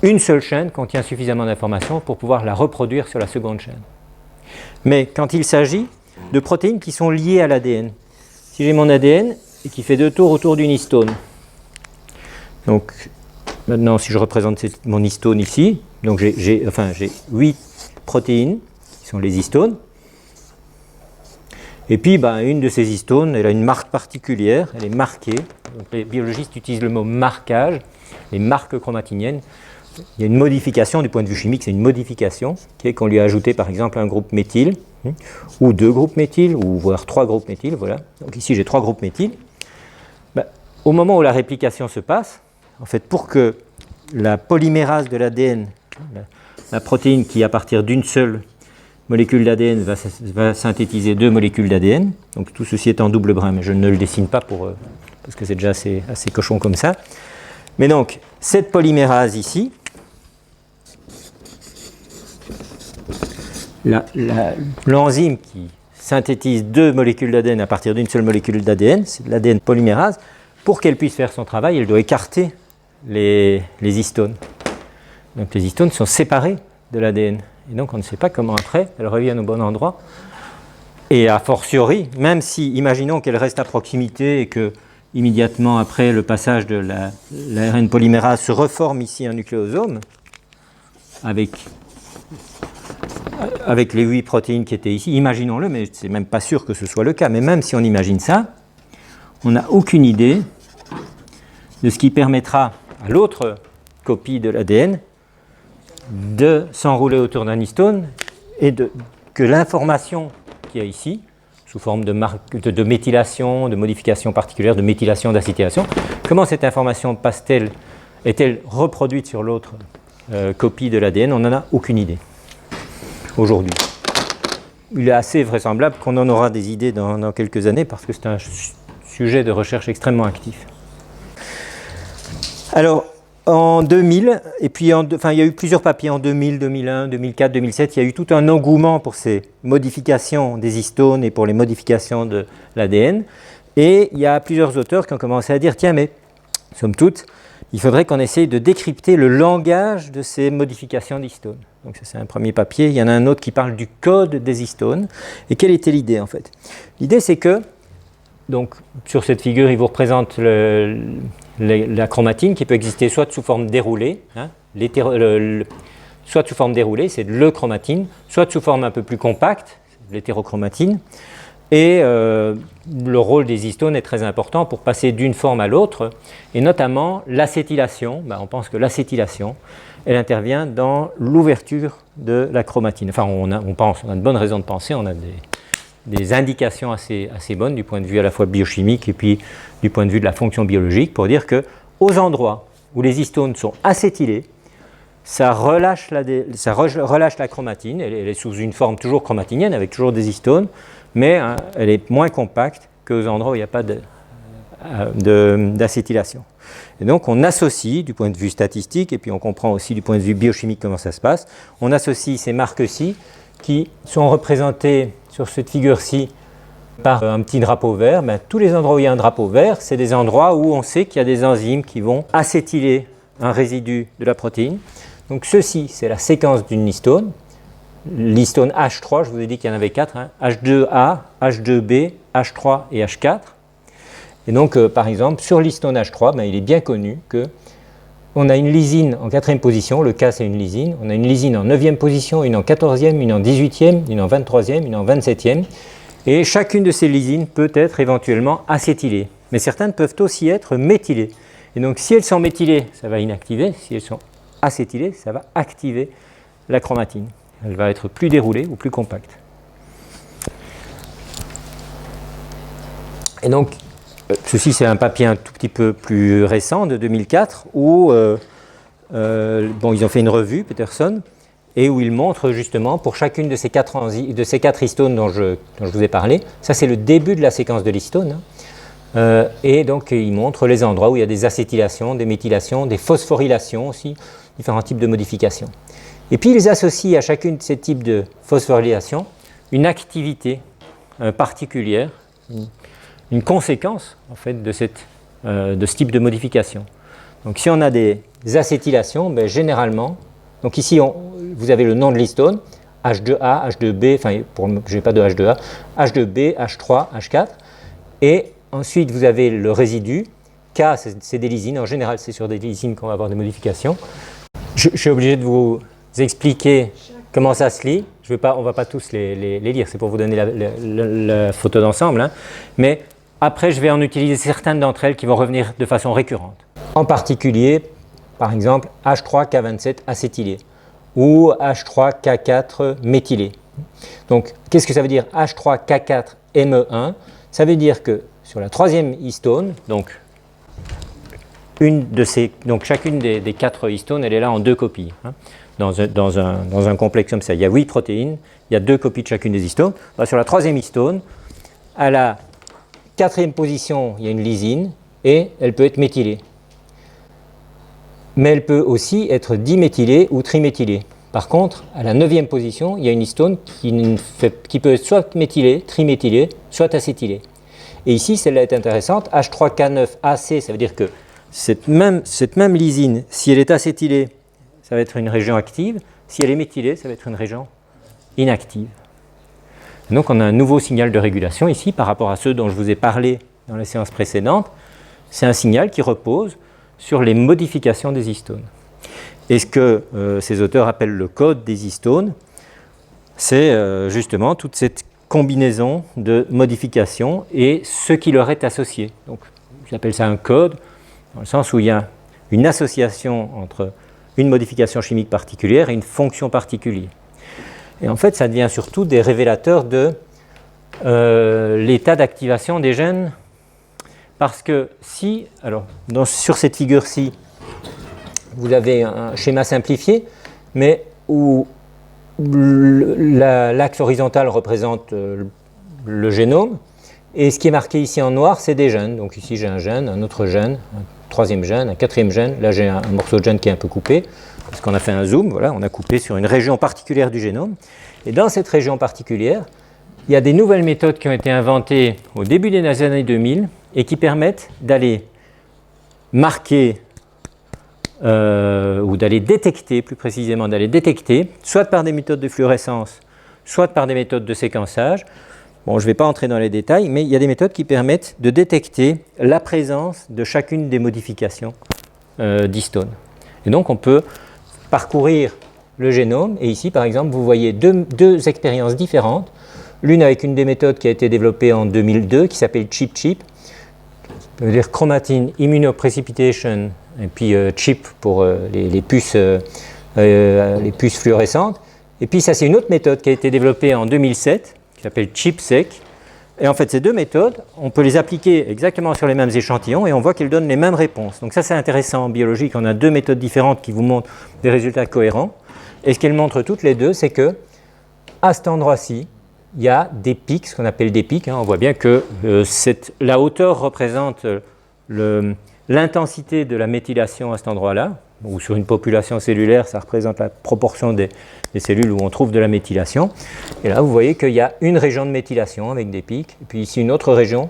S1: une seule chaîne contient suffisamment d'informations pour pouvoir la reproduire sur la seconde chaîne. Mais quand il s'agit de protéines qui sont liées à l'ADN, si j'ai mon ADN et qui fait 2 tours autour d'une histone, donc maintenant, si je représente mon histone ici, donc j'ai 8 protéines qui sont les histones. Et puis, une de ces histones, elle a une marque particulière, elle est marquée. Donc, les biologistes utilisent le mot marquage, les marques chromatiniennes. Il y a une modification, du point de vue chimique, c'est une modification, qui est qu'on lui a ajouté par exemple un groupe méthyle, ou 2 groupes méthyle, ou voire 3 groupes méthyle. Voilà. Donc ici, j'ai 3 groupes méthyle. Au moment où la réplication se passe, en fait, pour que la polymérase de l'ADN, la protéine qui à partir d'une seule molécule d'ADN va synthétiser 2 molécules d'ADN, donc tout ceci est en double brin, mais je ne le dessine pas parce que c'est déjà assez cochon comme ça. Mais donc, cette polymérase ici, l'enzyme qui synthétise 2 molécules d'ADN à partir d'une seule molécule d'ADN, c'est l'ADN polymérase. Pour qu'elle puisse faire son travail, elle doit écarter les histones. Donc les histones sont séparées de l'ADN. Et donc on ne sait pas comment après elles reviennent au bon endroit. Et a fortiori, même si, imaginons qu'elles restent à proximité et que immédiatement après le passage de l'ARN polymérase se reforme ici un nucléosome avec les 8 protéines qui étaient ici, imaginons-le, mais c'est même pas sûr que ce soit le cas, mais même si on imagine ça, on n'a aucune idée de ce qui permettra à l'autre copie de l'ADN de s'enrouler autour d'un histone et que l'information qu'il y a ici, sous forme de méthylation, de modification particulière, de méthylation, d'acétylation, comment cette information est-elle reproduite sur l'autre copie de l'ADN? On n'en a aucune idée aujourd'hui. il est assez vraisemblable qu'on en aura des idées dans quelques années parce que c'est un sujet de recherche extrêmement actif. Alors, en 2000, et puis il y a eu plusieurs papiers en 2000, 2001, 2004, 2007, il y a eu tout un engouement pour ces modifications des histones et pour les modifications de l'ADN. Et il y a plusieurs auteurs qui ont commencé à dire, tiens, mais somme toute, il faudrait qu'on essaye de décrypter le langage de ces modifications d'histones. Donc ça, c'est un premier papier. Il y en a un autre qui parle du code des histones. Et quelle était l'idée en fait? L'idée, c'est que, donc, sur cette figure, il vous représente la chromatine qui peut exister soit sous forme déroulée, hein, soit sous forme déroulée, c'est de l'euchromatine, soit sous forme un peu plus compacte, l'hétérochromatine. Et le rôle des histones est très important pour passer d'une forme à l'autre, et notamment l'acétylation. On pense que l'acétylation, elle intervient dans l'ouverture de la chromatine. Enfin, on a de bonnes raisons de penser, on a des indications assez bonnes du point de vue à la fois biochimique et puis du point de vue de la fonction biologique pour dire qu'aux endroits où les histones sont acétylées, ça relâche la chromatine, elle est sous une forme toujours chromatinienne avec toujours des histones, mais elle est moins compacte qu'aux endroits où il n'y a pas d'acétylation. Et donc on associe du point de vue statistique, et puis on comprend aussi du point de vue biochimique comment ça se passe, on associe ces marques-ci qui sont représentées sur cette figure-ci par un petit drapeau vert. Tous les endroits où il y a un drapeau vert, c'est des endroits où on sait qu'il y a des enzymes qui vont acétyler un résidu de la protéine. Donc ceci, c'est la séquence d'une histone. L'histone H3, je vous ai dit qu'il y en avait 4, hein, H2A, H2B, H3 et H4. Et donc, par exemple, sur l'histone H3, il est bien connu qu'on a une lysine en 4e position, le K c'est une lysine, on a une lysine en 9e position, une en 14e, une en 18e, une en 23e, une en 27e, et chacune de ces lysines peut être éventuellement acétylée. Mais certaines peuvent aussi être méthylées. Et donc, si elles sont méthylées, ça va inactiver, si elles sont acétylées, ça va activer la chromatine. Elle va être plus déroulée ou plus compacte. Et donc, ceci c'est un papier un tout petit peu plus récent, de 2004, où ils ont fait une revue, Peterson, et où ils montrent justement pour chacune de ces quatre histones dont je vous ai parlé, ça c'est le début de la séquence de l'histone, et donc ils montrent les endroits où il y a des acétylations, des méthylations, des phosphorylations aussi, différents types de modifications. Et puis ils associent à chacune de ces types de phosphorylation une activité particulière, une conséquence en fait de ce type de modification. Donc si on a des acétylations, généralement, donc ici vous avez le nom de l'histone, H2A, H2B, enfin je n'ai pas de H2A, H2B, H3, H4, et ensuite vous avez le résidu, K c'est des lysines, en général c'est sur des lysines qu'on va avoir des modifications. Je suis obligé de vous expliquer comment ça se lit. On ne va pas tous les lire, c'est pour vous donner la photo d'ensemble, hein. Mais après, je vais en utiliser certaines d'entre elles qui vont revenir de façon récurrente. En particulier, par exemple, H3K27 acétylé ou H3K4 méthylé. Donc, qu'est-ce que ça veut dire H3K4ME1? Ça veut dire que sur la troisième histone, donc chacune des 4 histones, elle est là en 2 copies. Hein. Dans un complexe comme ça, il y a 8 protéines, il y a 2 copies de chacune des histones. Sur la troisième histone, à la 4e position, il y a une lysine et elle peut être méthylée. Mais elle peut aussi être diméthylée ou triméthylée. Par contre, à la 9e position, il y a une histone qui peut être soit méthylée, triméthylée, soit acétylée. Et ici, celle-là est intéressante, H3K9AC, ça veut dire que cette même lysine, si elle est acétylée, ça va être une région active. Si elle est méthylée, ça va être une région inactive. Et donc on a un nouveau signal de régulation ici par rapport à ceux dont je vous ai parlé dans les séances précédentes. C'est un signal qui repose sur les modifications des histones. Et ce que ces auteurs appellent le code des histones, c'est justement toute cette combinaison de modifications et ce qui leur est associé. Donc j'appelle ça un code, dans le sens où il y a une association entre une modification chimique particulière et une fonction particulière. Et en fait, ça devient surtout des révélateurs de l'état d'activation des gènes, parce que si, alors sur cette figure-ci, vous avez un schéma simplifié, mais où l'axe horizontal représente le génome, et ce qui est marqué ici en noir, c'est des gènes. Donc ici j'ai un gène, un autre gène, un troisième gène, un quatrième gène. Là j'ai un morceau de gène qui est un peu coupé, parce qu'on a fait un zoom, voilà, on a coupé sur une région particulière du génome. Et dans cette région particulière, il y a des nouvelles méthodes qui ont été inventées au début des années 2000 et qui permettent d'aller marquer ou d'aller détecter, plus précisément d'aller détecter, soit par des méthodes de fluorescence, soit par des méthodes de séquençage. Bon, je ne vais pas entrer dans les détails, mais il y a des méthodes qui permettent de détecter la présence de chacune des modifications d'histones. Et donc on peut parcourir le génome, et ici par exemple vous voyez deux expériences différentes, l'une avec une des méthodes qui a été développée en 2002 qui s'appelle ChIP-ChIP, ça veut dire Chromatin Immunoprecipitation, et puis chip pour les puces fluorescentes. Et puis ça c'est une autre méthode qui a été développée en 2007, qui s'appelle ChIP-seq. Et en fait ces deux méthodes, on peut les appliquer exactement sur les mêmes échantillons et on voit qu'elles donnent les mêmes réponses. Donc ça c'est intéressant en biologie, qu'on a deux méthodes différentes qui vous montrent des résultats cohérents. Et ce qu'elles montrent toutes les deux, c'est que à cet endroit-ci, il y a des pics, ce qu'on appelle des pics. On voit bien que la hauteur représente l'intensité de la méthylation à cet endroit-là, ou sur une population cellulaire, ça représente la proportion des cellules où on trouve de la méthylation. Et là, vous voyez qu'il y a une région de méthylation avec des pics, et puis ici une autre région.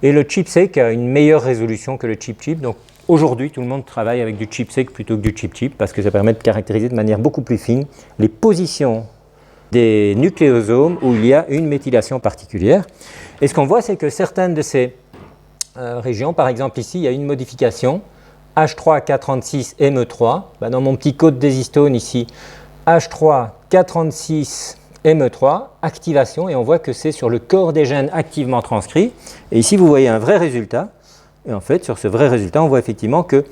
S1: Et le ChIP-seq a une meilleure résolution que le ChIP-chip. Donc aujourd'hui, tout le monde travaille avec du ChIP-seq plutôt que du ChIP-chip, parce que ça permet de caractériser de manière beaucoup plus fine les positions des nucléosomes où il y a une méthylation particulière. Et ce qu'on voit, c'est que certaines de ces régions, par exemple ici, il y a une modification, H3K36ME3. Dans mon petit code des histones ici, H3K36ME3, activation, et on voit que c'est sur le corps des gènes activement transcrits. Et ici, vous voyez un vrai résultat. Et en fait, sur ce vrai résultat, on voit effectivement que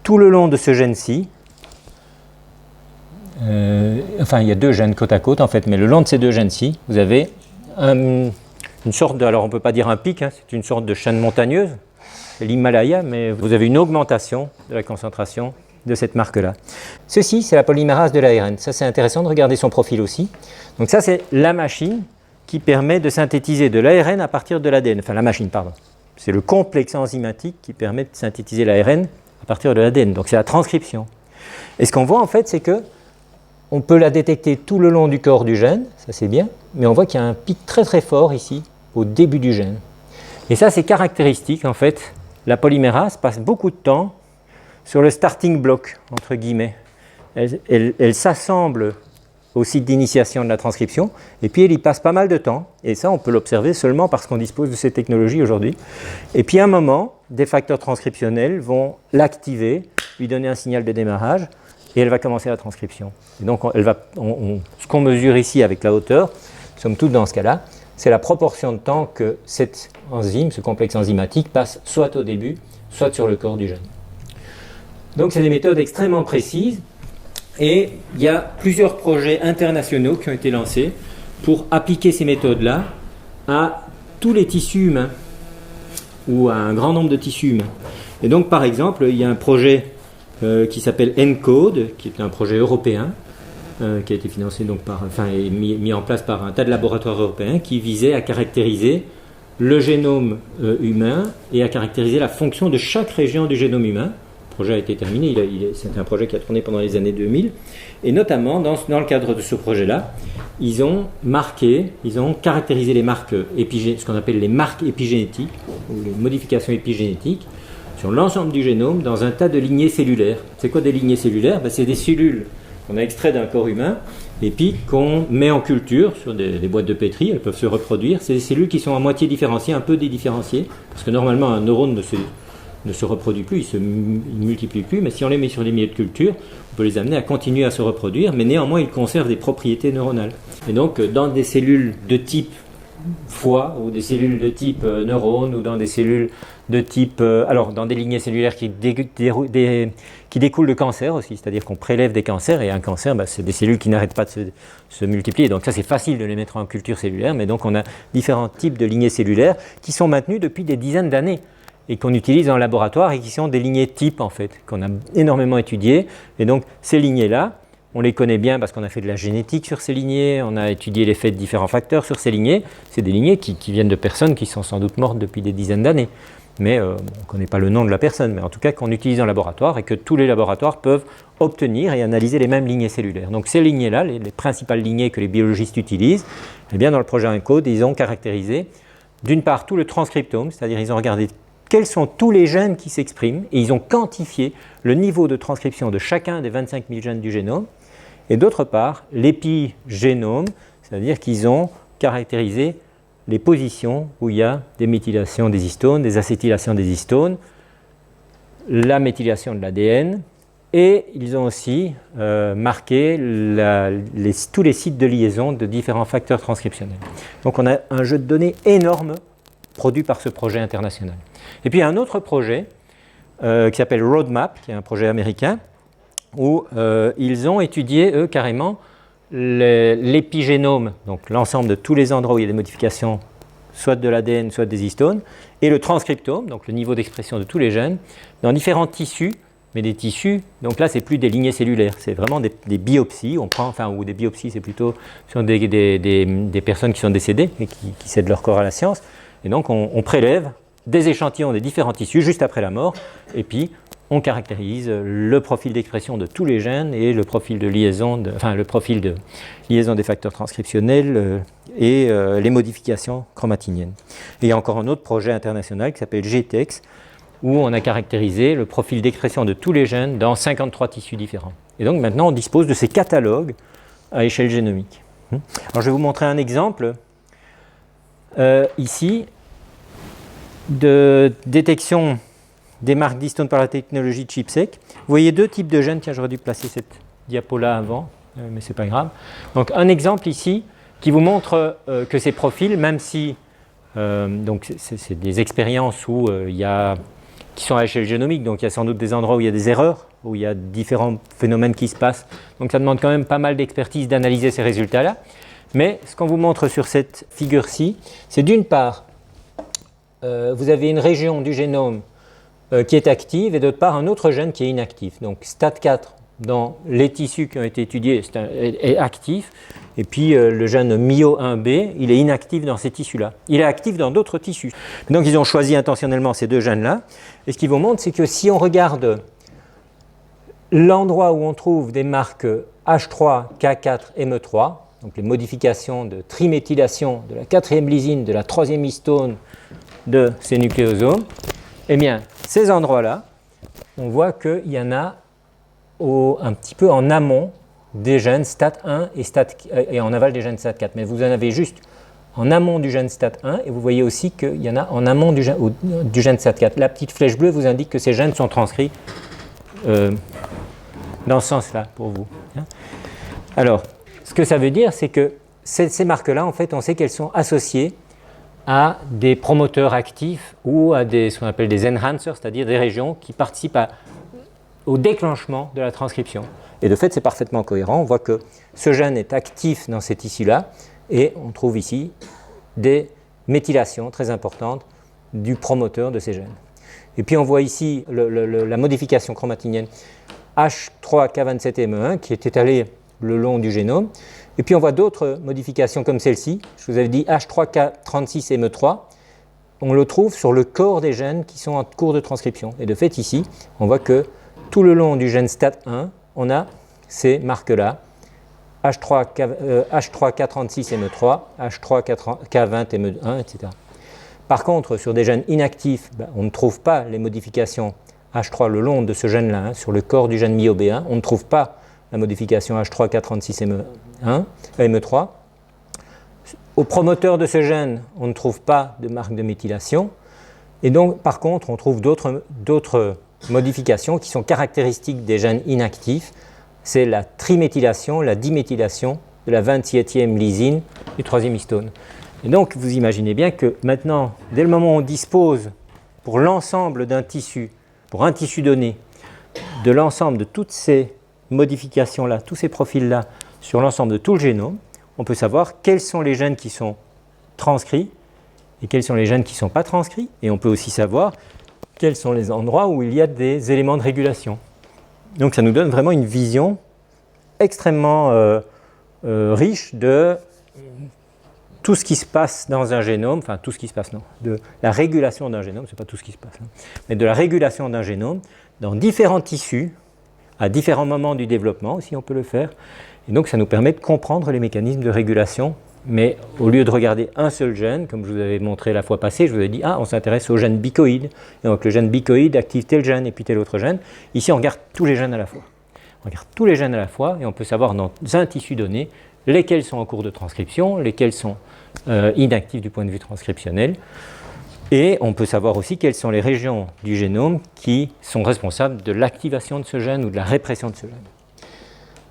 S1: tout le long de ce gène-ci, il y a deux gènes côte à côte en fait, mais le long de ces deux gènes-ci, vous avez une sorte de, alors on ne peut pas dire un pic, c'est une sorte de chaîne montagneuse, l'Himalaya, mais vous avez une augmentation de la concentration de cette marque-là. Ceci, c'est la polymérase de l'ARN. Ça, c'est intéressant de regarder son profil aussi. Donc ça, c'est la machine qui permet de synthétiser de l'ARN à partir de l'ADN. Enfin, la machine, pardon. C'est le complexe enzymatique qui permet de synthétiser l'ARN à partir de l'ADN. Donc c'est la transcription. Et ce qu'on voit en fait, c'est que on peut la détecter tout le long du corps du gène, ça c'est bien, mais on voit qu'il y a un pic très très fort ici, au début du gène. Et ça c'est caractéristique en fait, la polymérase passe beaucoup de temps sur le starting block, entre guillemets. Elle s'assemble au site d'initiation de la transcription, et puis elle y passe pas mal de temps, et ça on peut l'observer seulement parce qu'on dispose de ces technologies aujourd'hui. Et puis à un moment, des facteurs transcriptionnels vont l'activer, lui donner un signal de démarrage, et elle va commencer la transcription. Et donc, ce qu'on mesure ici avec la hauteur, somme toute dans ce cas-là, c'est la proportion de temps que cette enzyme, ce complexe enzymatique, passe soit au début, soit sur le corps du gène. Donc, c'est des méthodes extrêmement précises, et il y a plusieurs projets internationaux qui ont été lancés pour appliquer ces méthodes-là à tous les tissus humains, ou à un grand nombre de tissus humains. Et donc, par exemple, il y a un projet qui s'appelle ENCODE, qui est un projet européen, qui a été financé donc et mis en place par un tas de laboratoires européens qui visait à caractériser le génome humain et à caractériser la fonction de chaque région du génome humain. Le projet a été terminé, c'est un projet qui a tourné pendant les années 2000, et notamment dans le cadre de ce projet-là, ils ont caractérisé les marques ce qu'on appelle les marques épigénétiques, ou les modifications épigénétiques, sur l'ensemble du génome dans un tas de lignées cellulaires. C'est quoi des lignées cellulaires? C'est des cellules qu'on a extraites d'un corps humain et puis qu'on met en culture sur des boîtes de pétri, elles peuvent se reproduire. C'est des cellules qui sont à moitié différenciées, un peu dédifférenciées, parce que normalement un neurone ne se reproduit plus, il ne multiplie plus, mais si on les met sur des milieux de culture, on peut les amener à continuer à se reproduire, mais néanmoins ils conservent des propriétés neuronales. Et donc dans des cellules de type foie ou des cellules de type neurones ou dans des cellules de type dans des lignées cellulaires qui découlent de cancer aussi, c'est-à-dire qu'on prélève des cancers et un cancer c'est des cellules qui n'arrêtent pas de se multiplier, donc ça c'est facile de les mettre en culture cellulaire, mais donc on a différents types de lignées cellulaires qui sont maintenues depuis des dizaines d'années et qu'on utilise en laboratoire et qui sont des lignées types en fait, qu'on a énormément étudiées, et donc ces lignées-là, On les connaît bien parce qu'on a fait de la génétique sur ces lignées, on a étudié l'effet de différents facteurs sur ces lignées. C'est des lignées qui viennent de personnes qui sont sans doute mortes depuis des dizaines d'années. Mais on ne connaît pas le nom de la personne, mais en tout cas qu'on utilise en laboratoire et que tous les laboratoires peuvent obtenir et analyser les mêmes lignées cellulaires. Donc ces lignées-là, les principales lignées que les biologistes utilisent, eh bien dans le projet ENCODE, ils ont caractérisé d'une part tout le transcriptome, c'est-à-dire ils ont regardé quels sont tous les gènes qui s'expriment et ils ont quantifié le niveau de transcription de chacun des 25 000 gènes du génome. Et d'autre part, l'épigénome, c'est-à-dire qu'ils ont caractérisé les positions où il y a des méthylations des histones, des acétylations des histones, la méthylation de l'ADN, et ils ont aussi marqué tous les sites de liaison de différents facteurs transcriptionnels. Donc on a un jeu de données énorme produit par ce projet international. Et puis il y a un autre projet qui s'appelle Roadmap, qui est un projet américain, où ils ont étudié, eux, carrément, l'épigénome, donc l'ensemble de tous les endroits où il y a des modifications, soit de l'ADN, soit des histones, et le transcriptome, donc le niveau d'expression de tous les gènes, dans différents tissus, mais des tissus, donc là, c'est plus des lignées cellulaires, c'est vraiment des biopsies, ou des biopsies, c'est plutôt sur des personnes qui sont décédées et qui cèdent leur corps à la science, et donc on prélève des échantillons des différents tissus juste après la mort, et puis on caractérise le profil d'expression de tous les gènes et le profil de liaison, des facteurs transcriptionnels et les modifications chromatiniennes. Et il y a encore un autre projet international qui s'appelle GTEx, où on a caractérisé le profil d'expression de tous les gènes dans 53 tissus différents. Et donc maintenant on dispose de ces catalogues à échelle génomique. Alors je vais vous montrer un exemple ici de détection des marques d'histones par la technologie ChIP-seq. Vous voyez deux types de gènes. Tiens, j'aurais dû placer cette diapo-là avant, mais ce n'est pas grave. Donc un exemple ici qui vous montre que ces profils, même si donc c'est des expériences où qui sont à l'échelle génomique, donc il y a sans doute des endroits où il y a des erreurs, où il y a différents phénomènes qui se passent. Donc ça demande quand même pas mal d'expertise d'analyser ces résultats-là. Mais ce qu'on vous montre sur cette figure-ci, c'est d'une part, vous avez une région du génome qui est active et d'autre part un autre gène qui est inactif. Donc STAT4 dans les tissus qui ont été étudiés est actif et puis le gène MYO1B il est inactif dans ces tissus-là. Il est actif dans d'autres tissus. Donc ils ont choisi intentionnellement ces deux gènes-là et ce qu'ils vous montrent c'est que si on regarde l'endroit où on trouve des marques H3, K4, ME3, donc les modifications de triméthylation de la 4e lysine, de la 3e histone de ces nucléosomes, eh bien, ces endroits-là, on voit qu'il y en a un petit peu en amont des gènes STAT1 et en aval des gènes STAT4. Mais vous en avez juste en amont du gène STAT1 et vous voyez aussi qu'il y en a en amont du gène STAT4. La petite flèche bleue vous indique que ces gènes sont transcrits dans ce sens-là pour vous. Alors, ce que ça veut dire, c'est que ces marques-là, en fait, on sait qu'elles sont associées à des promoteurs actifs ou à ce qu'on appelle des enhancers, c'est-à-dire des régions qui participent au déclenchement de la transcription. Et de fait, c'est parfaitement cohérent. On voit que ce gène est actif dans ces tissus-là et on trouve ici des méthylations très importantes du promoteur de ces gènes. Et puis on voit ici la modification chromatinienne H3K27ME1 qui est étalée le long du génome. Et puis on voit d'autres modifications comme celle-ci. Je vous avais dit H3K36ME3. On le trouve sur le corps des gènes qui sont en cours de transcription. Et de fait ici, on voit que tout le long du gène STAT1, on a ces marques-là. H3K36ME3, H3K20ME1, etc. Par contre, sur des gènes inactifs, on ne trouve pas les modifications H3 le long de ce gène-là, sur le corps du gène MYOB1. On ne trouve pas la modification H3K36ME3. Au promoteur de ce gène, on ne trouve pas de marque de méthylation. Et donc, par contre, on trouve d'autres modifications qui sont caractéristiques des gènes inactifs. C'est la triméthylation, la diméthylation de la 27e lysine du 3e histone. Et donc, vous imaginez bien que maintenant, dès le moment où on dispose pour l'ensemble d'un tissu, pour un tissu donné, de l'ensemble de toutes ces modifications-là, tous ces profils-là, sur l'ensemble de tout le génome, on peut savoir quels sont les gènes qui sont transcrits et quels sont les gènes qui ne sont pas transcrits. Et on peut aussi savoir quels sont les endroits où il y a des éléments de régulation. Donc ça nous donne vraiment une vision extrêmement riche de tout ce qui se passe dans un génome, enfin tout ce qui se passe, non, de la régulation d'un génome, c'est pas tout ce qui se passe, hein, mais de la régulation d'un génome dans différents tissus, à différents moments du développement aussi on peut le faire, et donc ça nous permet de comprendre les mécanismes de régulation, mais au lieu de regarder un seul gène, comme je vous avais montré la fois passée, je vous ai dit, on s'intéresse au gène bicoïde, et donc le gène bicoïde active tel gène et puis tel autre gène, ici on regarde tous les gènes à la fois. On regarde tous les gènes à la fois, et on peut savoir dans un tissu donné, lesquels sont en cours de transcription, lesquels sont inactifs du point de vue transcriptionnel, et on peut savoir aussi quelles sont les régions du génome qui sont responsables de l'activation de ce gène ou de la répression de ce gène.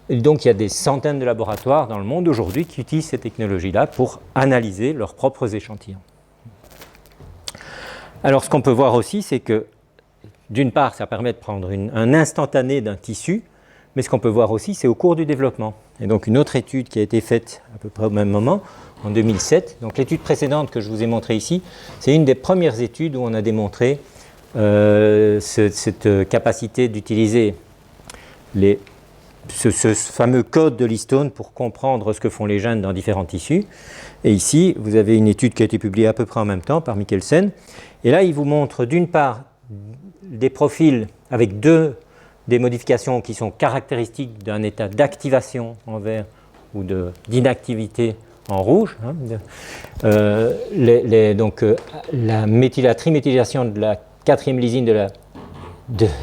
S1: Et donc il y a des centaines de laboratoires dans le monde aujourd'hui qui utilisent ces technologies-là pour analyser leurs propres échantillons. Alors ce qu'on peut voir aussi, c'est que d'une part, ça permet de prendre un instantané d'un tissu, mais ce qu'on peut voir aussi, c'est au cours du développement. Et donc une autre étude qui a été faite à peu près au même moment, en 2007, donc l'étude précédente que je vous ai montrée ici, c'est une des premières études où on a démontré cette capacité d'utiliser ce fameux code de l'histone pour comprendre ce que font les gènes dans différents tissus. Et ici, vous avez une étude qui a été publiée à peu près en même temps par Mikkelsen. Et là, il vous montre d'une part des profils avec des modifications qui sont caractéristiques d'un état d'activation en vert ou d'inactivité en rouge. Hein. Donc la triméthylation de la quatrième lysine de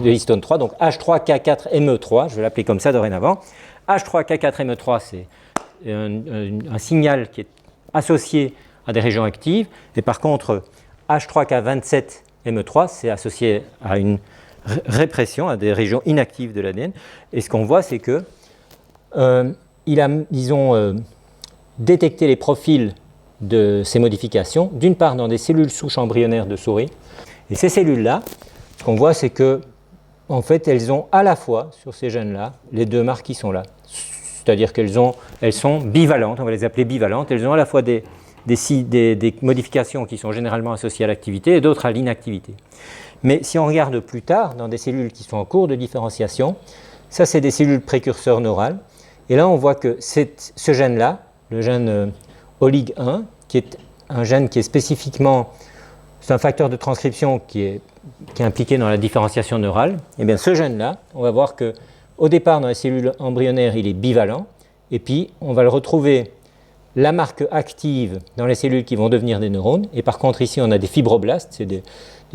S1: l'histone 3, donc H3K4ME3, je vais l'appeler comme ça dorénavant. H3K4ME3, c'est un signal qui est associé à des régions actives, et par contre H3K27ME3, c'est associé à une répression, à des régions inactives de l'ADN. Et ce qu'on voit, c'est que ils ont détecté les profils de ces modifications, d'une part dans des cellules souches embryonnaires de souris, et ces cellules-là, ce qu'on voit, c'est que, en fait, elles ont à la fois, sur ces gènes-là, les deux marques qui sont là. C'est-à-dire qu'elles sont bivalentes, on va les appeler bivalentes, elles ont à la fois des modifications qui sont généralement associées à l'activité et d'autres à l'inactivité. Mais si on regarde plus tard, dans des cellules qui sont en cours de différenciation, ça c'est des cellules précurseurs neurales, et là on voit que ce gène-là, le gène OLIG1, qui est un gène qui est spécifiquement, c'est un facteur de transcription qui est impliqué dans la différenciation neurale, et bien ce gène-là, on va voir qu'au départ dans les cellules embryonnaires, il est bivalent, et puis on va le retrouver la marque active dans les cellules qui vont devenir des neurones, et par contre ici on a des fibroblastes, c'est des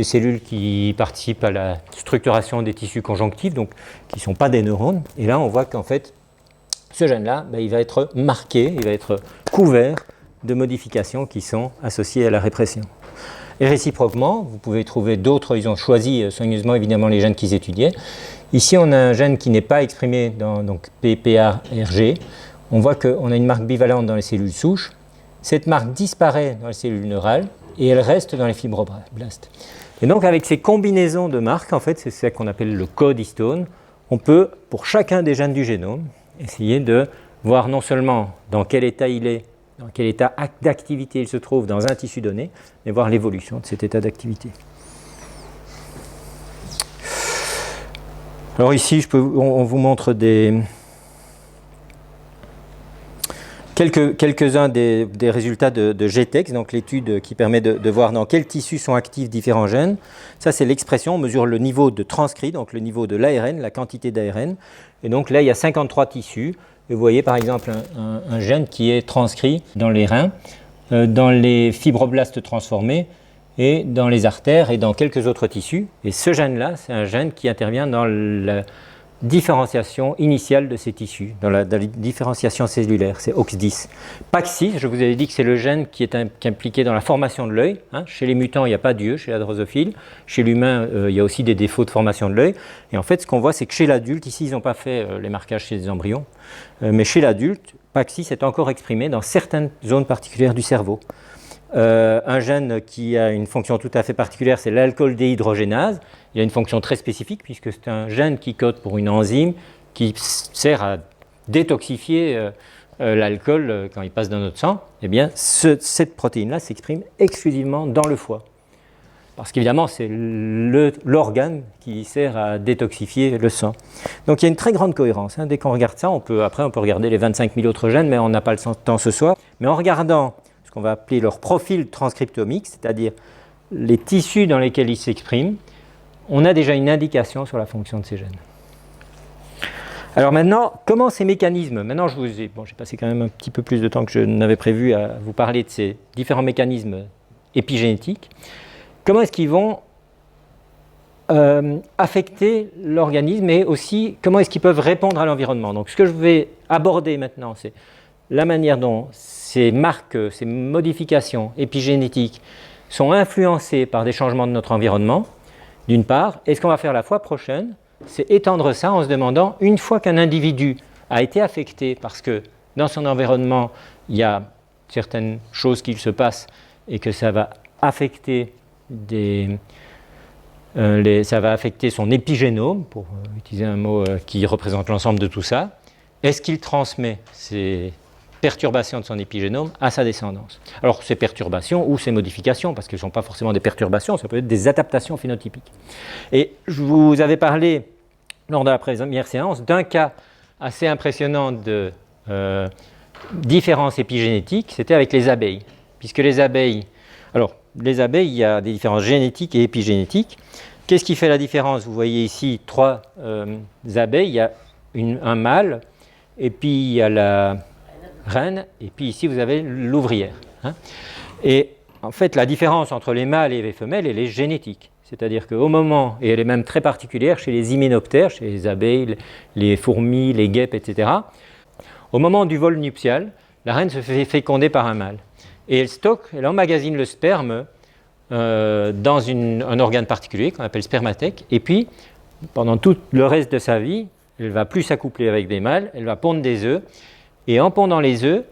S1: cellules qui participent à la structuration des tissus conjonctifs, donc qui ne sont pas des neurones, et là on voit qu'en fait ce gène-là, il va être marqué, il va être couvert de modifications qui sont associées à la répression. Et réciproquement, vous pouvez trouver d'autres, ils ont choisi soigneusement évidemment les gènes qu'ils étudiaient. Ici on a un gène qui n'est pas exprimé dans donc PPARG. On voit qu'on a une marque bivalente dans les cellules souches. Cette marque disparaît dans les cellules neurales et elle reste dans les fibroblastes. Et donc avec ces combinaisons de marques, en fait, c'est ça qu'on appelle le code histone, on peut, pour chacun des gènes du génome, essayer de voir non seulement dans quel état il est, dans quel état d'activité il se trouve dans un tissu donné, mais voir l'évolution de cet état d'activité. Alors ici, on vous montre quelques-uns des résultats de GTEx, donc l'étude qui permet de voir dans quels tissus sont actifs différents gènes. Ça, c'est l'expression, on mesure le niveau de transcrit, donc le niveau de l'ARN, la quantité d'ARN. Et donc là, il y a 53 tissus. Et vous voyez par exemple un gène qui est transcrit dans les reins, dans les fibroblastes transformés, et dans les artères et dans quelques autres tissus. Et ce gène-là, c'est un gène qui intervient dans la différenciation initiale de ces tissus, dans la différenciation cellulaire, c'est OX10. PAX6, je vous avais dit que c'est le gène qui est impliqué dans la formation de l'œil. Hein. Chez les mutants, il n'y a pas d'yeux, chez la drosophile. Chez l'humain, il y a aussi des défauts de formation de l'œil. Et en fait, ce qu'on voit, c'est que chez l'adulte, ici, ils n'ont pas fait les marquages chez les embryons, mais chez l'adulte, PAX6 est encore exprimé dans certaines zones particulières du cerveau. Un gène qui a une fonction tout à fait particulière, c'est l'alcool déhydrogénase. Il a une fonction très spécifique puisque c'est un gène qui code pour une enzyme qui sert à détoxifier l'alcool quand il passe dans notre sang. Eh bien, cette protéine-là s'exprime exclusivement dans le foie. parce qu'évidemment, c'est l'organe qui sert à détoxifier le sang. Donc il y a une très grande cohérence. Dès qu'on regarde ça, après on peut regarder les 25 000 autres gènes, mais on n'a pas le temps ce soir. Mais en regardant ce qu'on va appeler leur profil transcriptomique, c'est-à-dire les tissus dans lesquels ils s'expriment, on a déjà une indication sur la fonction de ces gènes. Alors maintenant, comment ces mécanismes, maintenant j'ai passé quand même un petit peu plus de temps que je n'avais prévu à vous parler de ces différents mécanismes épigénétiques, comment est-ce qu'ils vont affecter l'organisme et aussi comment est-ce qu'ils peuvent répondre à l'environnement. Donc ce que je vais aborder maintenant, c'est la manière dont ces marques, ces modifications épigénétiques sont influencées par des changements de notre environnement, d'une part, et ce qu'on va faire la fois prochaine, c'est étendre ça en se demandant, une fois qu'un individu a été affecté parce que dans son environnement, il y a certaines choses qui se passent et que ça va affecter ça va affecter son épigénome, pour utiliser un mot qui représente l'ensemble de tout ça. Est-ce qu'il transmet ces perturbations de son épigénome à sa descendance? Alors ces perturbations ou ces modifications, parce qu'elles ne sont pas forcément des perturbations, ça peut être des adaptations phénotypiques. Et je vous avais parlé lors de la première séance d'un cas assez impressionnant de différence épigénétique, c'était avec les abeilles. Puisque les abeilles, il y a des différences génétiques et épigénétiques. Qu'est-ce qui fait la différence? Vous voyez ici 3 abeilles, il y a un mâle, et puis il y a la reine, et puis ici vous avez l'ouvrière. Et en fait, la différence entre les mâles et les femelles, elle est génétique. C'est-à-dire qu'au moment, et elle est même très particulière chez les hyménoptères, chez les abeilles, les fourmis, les guêpes, etc., au moment du vol nuptial, la reine se fait féconder par un mâle. Et elle emmagasine le sperme dans un organe particulier qu'on appelle spermathèque, et puis, pendant tout le reste de sa vie, elle ne va plus s'accoupler avec des mâles, elle va pondre des œufs, et en pondant les œufs,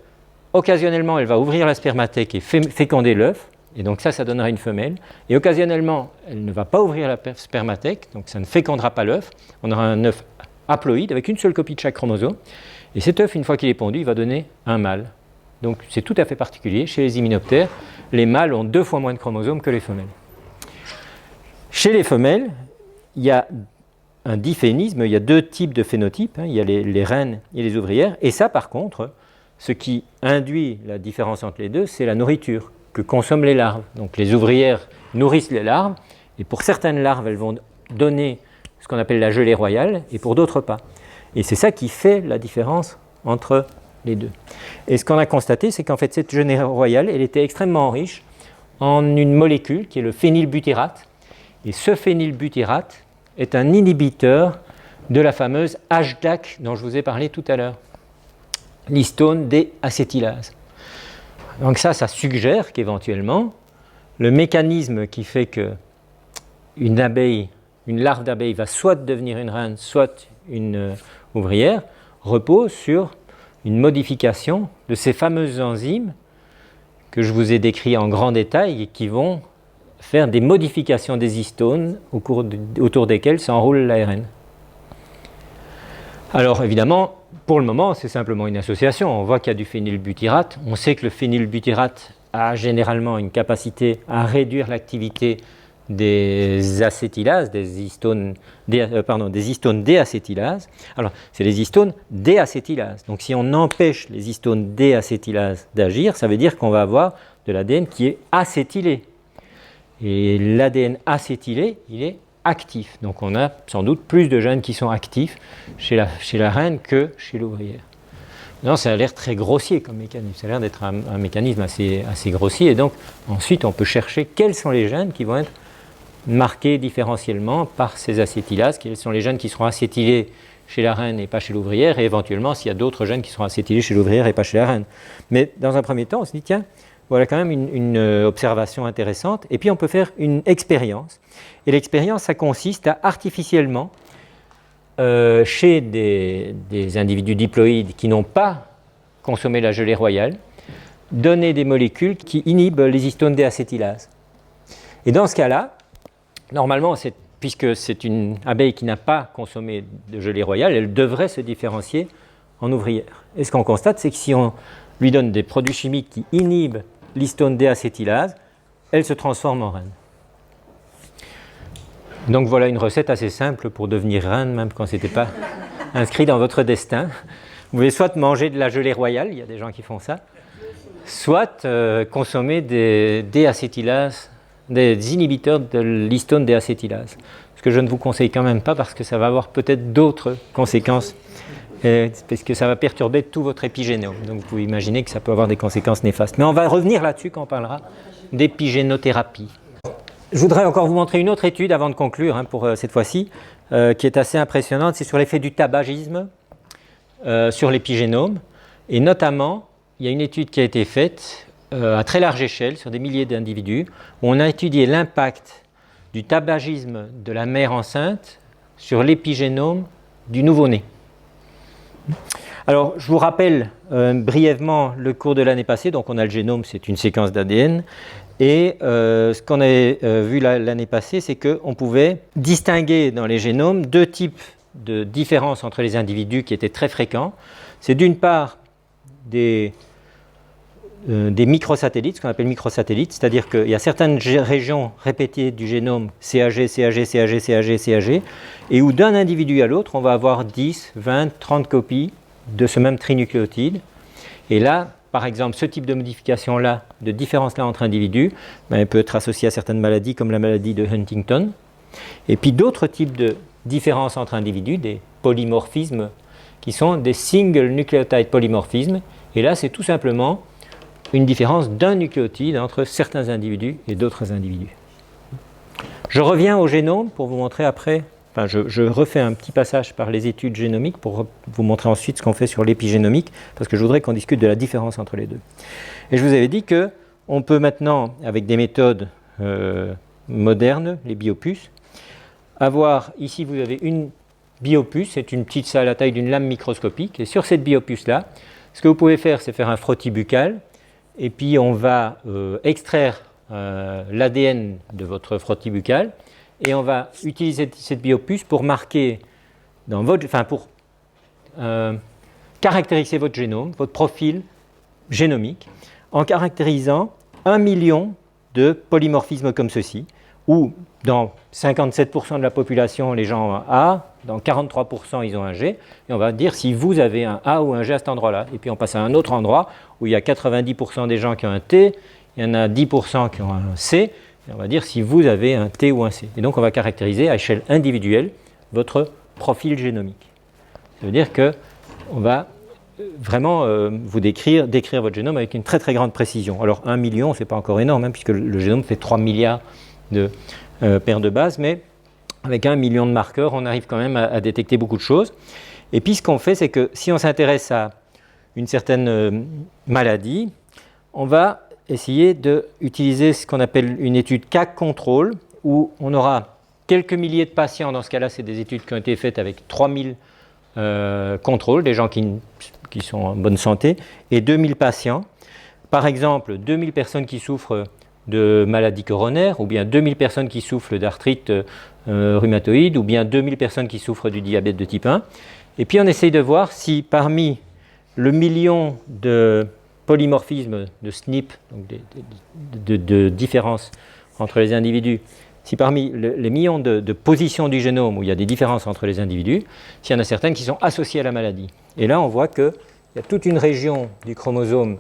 S1: occasionnellement, elle va ouvrir la spermathèque et féconder l'œuf, et donc ça donnera une femelle, et occasionnellement, elle ne va pas ouvrir la spermathèque, donc ça ne fécondera pas l'œuf, on aura un œuf haploïde avec une seule copie de chaque chromosome, et cet œuf, une fois qu'il est pondu, il va donner un mâle. Donc c'est tout à fait particulier. Chez les hyménoptères, les mâles ont 2 fois moins de chromosomes que les femelles. Chez les femelles, il y a un diphénisme, il y a 2 types de phénotypes, il y a les reines et les ouvrières, et ça par contre, ce qui induit la différence entre les deux, c'est la nourriture que consomment les larves. Donc les ouvrières nourrissent les larves, et pour certaines larves, elles vont donner ce qu'on appelle la gelée royale, et pour d'autres pas. Et c'est ça qui fait la différence entre les deux. Et ce qu'on a constaté, c'est qu'en fait, cette gelée royale, elle était extrêmement riche en une molécule qui est le phénylbutyrate. Et ce phénylbutyrate est un inhibiteur de la fameuse HDAC dont je vous ai parlé tout à l'heure, l'histone déacétylase. Donc ça suggère qu'éventuellement, le mécanisme qui fait que une larve d'abeille va soit devenir une reine, soit une ouvrière, repose sur une modification de ces fameuses enzymes que je vous ai décrites en grand détail et qui vont faire des modifications des histones autour desquelles s'enroule l'ARN. Alors évidemment, pour le moment, c'est simplement une association. On voit qu'il y a du phénylbutyrate. On sait que le phénylbutyrate a généralement une capacité à réduire l'activité des acétylases, des histones déacétylases. Alors, c'est les histones déacétylases. Donc, si on empêche les histones déacétylases d'agir, ça veut dire qu'on va avoir de l'ADN qui est acétylé. Et l'ADN acétylé, il est actif. Donc, on a sans doute plus de gènes qui sont actifs chez la reine que chez l'ouvrière. Non, ça a l'air très grossier comme mécanisme. Ça a l'air d'être un mécanisme assez grossier. Et donc, ensuite, on peut chercher quels sont les gènes qui vont être marqués différentiellement par ces acétylases, quels sont les gènes qui seront acétylés chez la reine et pas chez l'ouvrière, et éventuellement s'il y a d'autres gènes qui seront acétylés chez l'ouvrière et pas chez la reine. Mais dans un premier temps, on se dit, tiens, voilà quand même une observation intéressante, et puis on peut faire une expérience. Et l'expérience, ça consiste à artificiellement, chez des individus diploïdes qui n'ont pas consommé la gelée royale, donner des molécules qui inhibent les histones déacétylases. Et dans ce cas-là, normalement, puisque c'est une abeille qui n'a pas consommé de gelée royale, elle devrait se différencier en ouvrière. Et ce qu'on constate, c'est que si on lui donne des produits chimiques qui inhibent l'histone déacétylase, elle se transforme en reine. Donc voilà une recette assez simple pour devenir reine, même quand ce n'était pas inscrit dans votre destin. Vous pouvez soit manger de la gelée royale, il y a des gens qui font ça, soit consommer des déacétylases, des inhibiteurs de l'histone déacétylase. Ce que je ne vous conseille quand même pas parce que ça va avoir peut-être d'autres conséquences, parce que ça va perturber tout votre épigénome. Donc vous pouvez imaginer que ça peut avoir des conséquences néfastes. Mais on va revenir là-dessus quand on parlera d'épigénothérapie. Je voudrais encore vous montrer une autre étude avant de conclure pour cette fois-ci, qui est assez impressionnante. C'est sur l'effet du tabagisme sur l'épigénome. Et notamment, il y a une étude qui a été faite à très large échelle sur des milliers d'individus, où on a étudié l'impact du tabagisme de la mère enceinte sur l'épigénome du nouveau-né. Alors, je vous rappelle brièvement le cours de l'année passée. Donc, on a le génome, c'est une séquence d'ADN. Et ce qu'on avait vu l'année passée, c'est qu'on pouvait distinguer dans les génomes deux types de différences entre les individus qui étaient très fréquents. C'est d'une part des microsatellites, ce qu'on appelle microsatellites, c'est-à-dire qu'il y a certaines régions répétées du génome CAG, CAG, CAG, CAG, CAG, et où d'un individu à l'autre, on va avoir 10, 20, 30 copies de ce même trinucléotide. Et là, par exemple, ce type de modification-là, de différence-là entre individus, elle peut être associée à certaines maladies comme la maladie de Huntington. Et puis d'autres types de différences entre individus, des polymorphismes, qui sont des single nucleotide polymorphismes. Et là, c'est tout simplement une différence d'un nucléotide entre certains individus et d'autres individus. Je reviens au génome pour vous montrer après, je refais un petit passage par les études génomiques pour vous montrer ensuite ce qu'on fait sur l'épigénomique, parce que je voudrais qu'on discute de la différence entre les deux. Et je vous avais dit qu'on peut maintenant, avec des méthodes modernes, les biopuces, avoir, ici vous avez une biopuce, c'est une petite salle à la taille d'une lame microscopique, et sur cette biopuce-là, ce que vous pouvez faire, c'est faire un frottis buccal, et puis on va extraire l'ADN de votre frottis buccal, et on va utiliser cette biopuce pour marquer, pour caractériser votre génome, votre profil génomique, en caractérisant 1 million de polymorphismes comme ceci, où dans 57% de la population, les gens ont un A, dans 43% ils ont un G, et on va dire si vous avez un A ou un G à cet endroit-là. Et puis on passe à un autre endroit où il y a 90% des gens qui ont un T, il y en a 10% qui ont un C, et on va dire si vous avez un T ou un C. Et donc on va caractériser à échelle individuelle votre profil génomique. Ça veut dire qu'on va vraiment vous décrire votre génome avec une très très grande précision. Alors 1 million, ce n'est pas encore énorme, puisque le génome fait 3 milliards de paires de bases, mais avec 1 million de marqueurs, on arrive quand même à détecter beaucoup de choses. Et puis ce qu'on fait, c'est que si on s'intéresse à une certaine maladie, on va essayer d'utiliser ce qu'on appelle une étude CAC-contrôle, où on aura quelques milliers de patients. Dans ce cas-là, c'est des études qui ont été faites avec 3000 contrôles, des gens qui sont en bonne santé, et 2000 patients. Par exemple, 2000 personnes qui souffrent de maladies coronaires, ou bien 2000 personnes qui souffrent d'arthrite rhumatoïde, ou bien 2000 personnes qui souffrent du diabète de type 1. Et puis on essaye de voir si parmi le million de polymorphismes, de SNP, donc de différences entre les individus, si parmi les millions de positions du génome où il y a des différences entre les individus, s'il y en a certaines qui sont associées à la maladie. Et là on voit qu'il y a toute une région du chromosome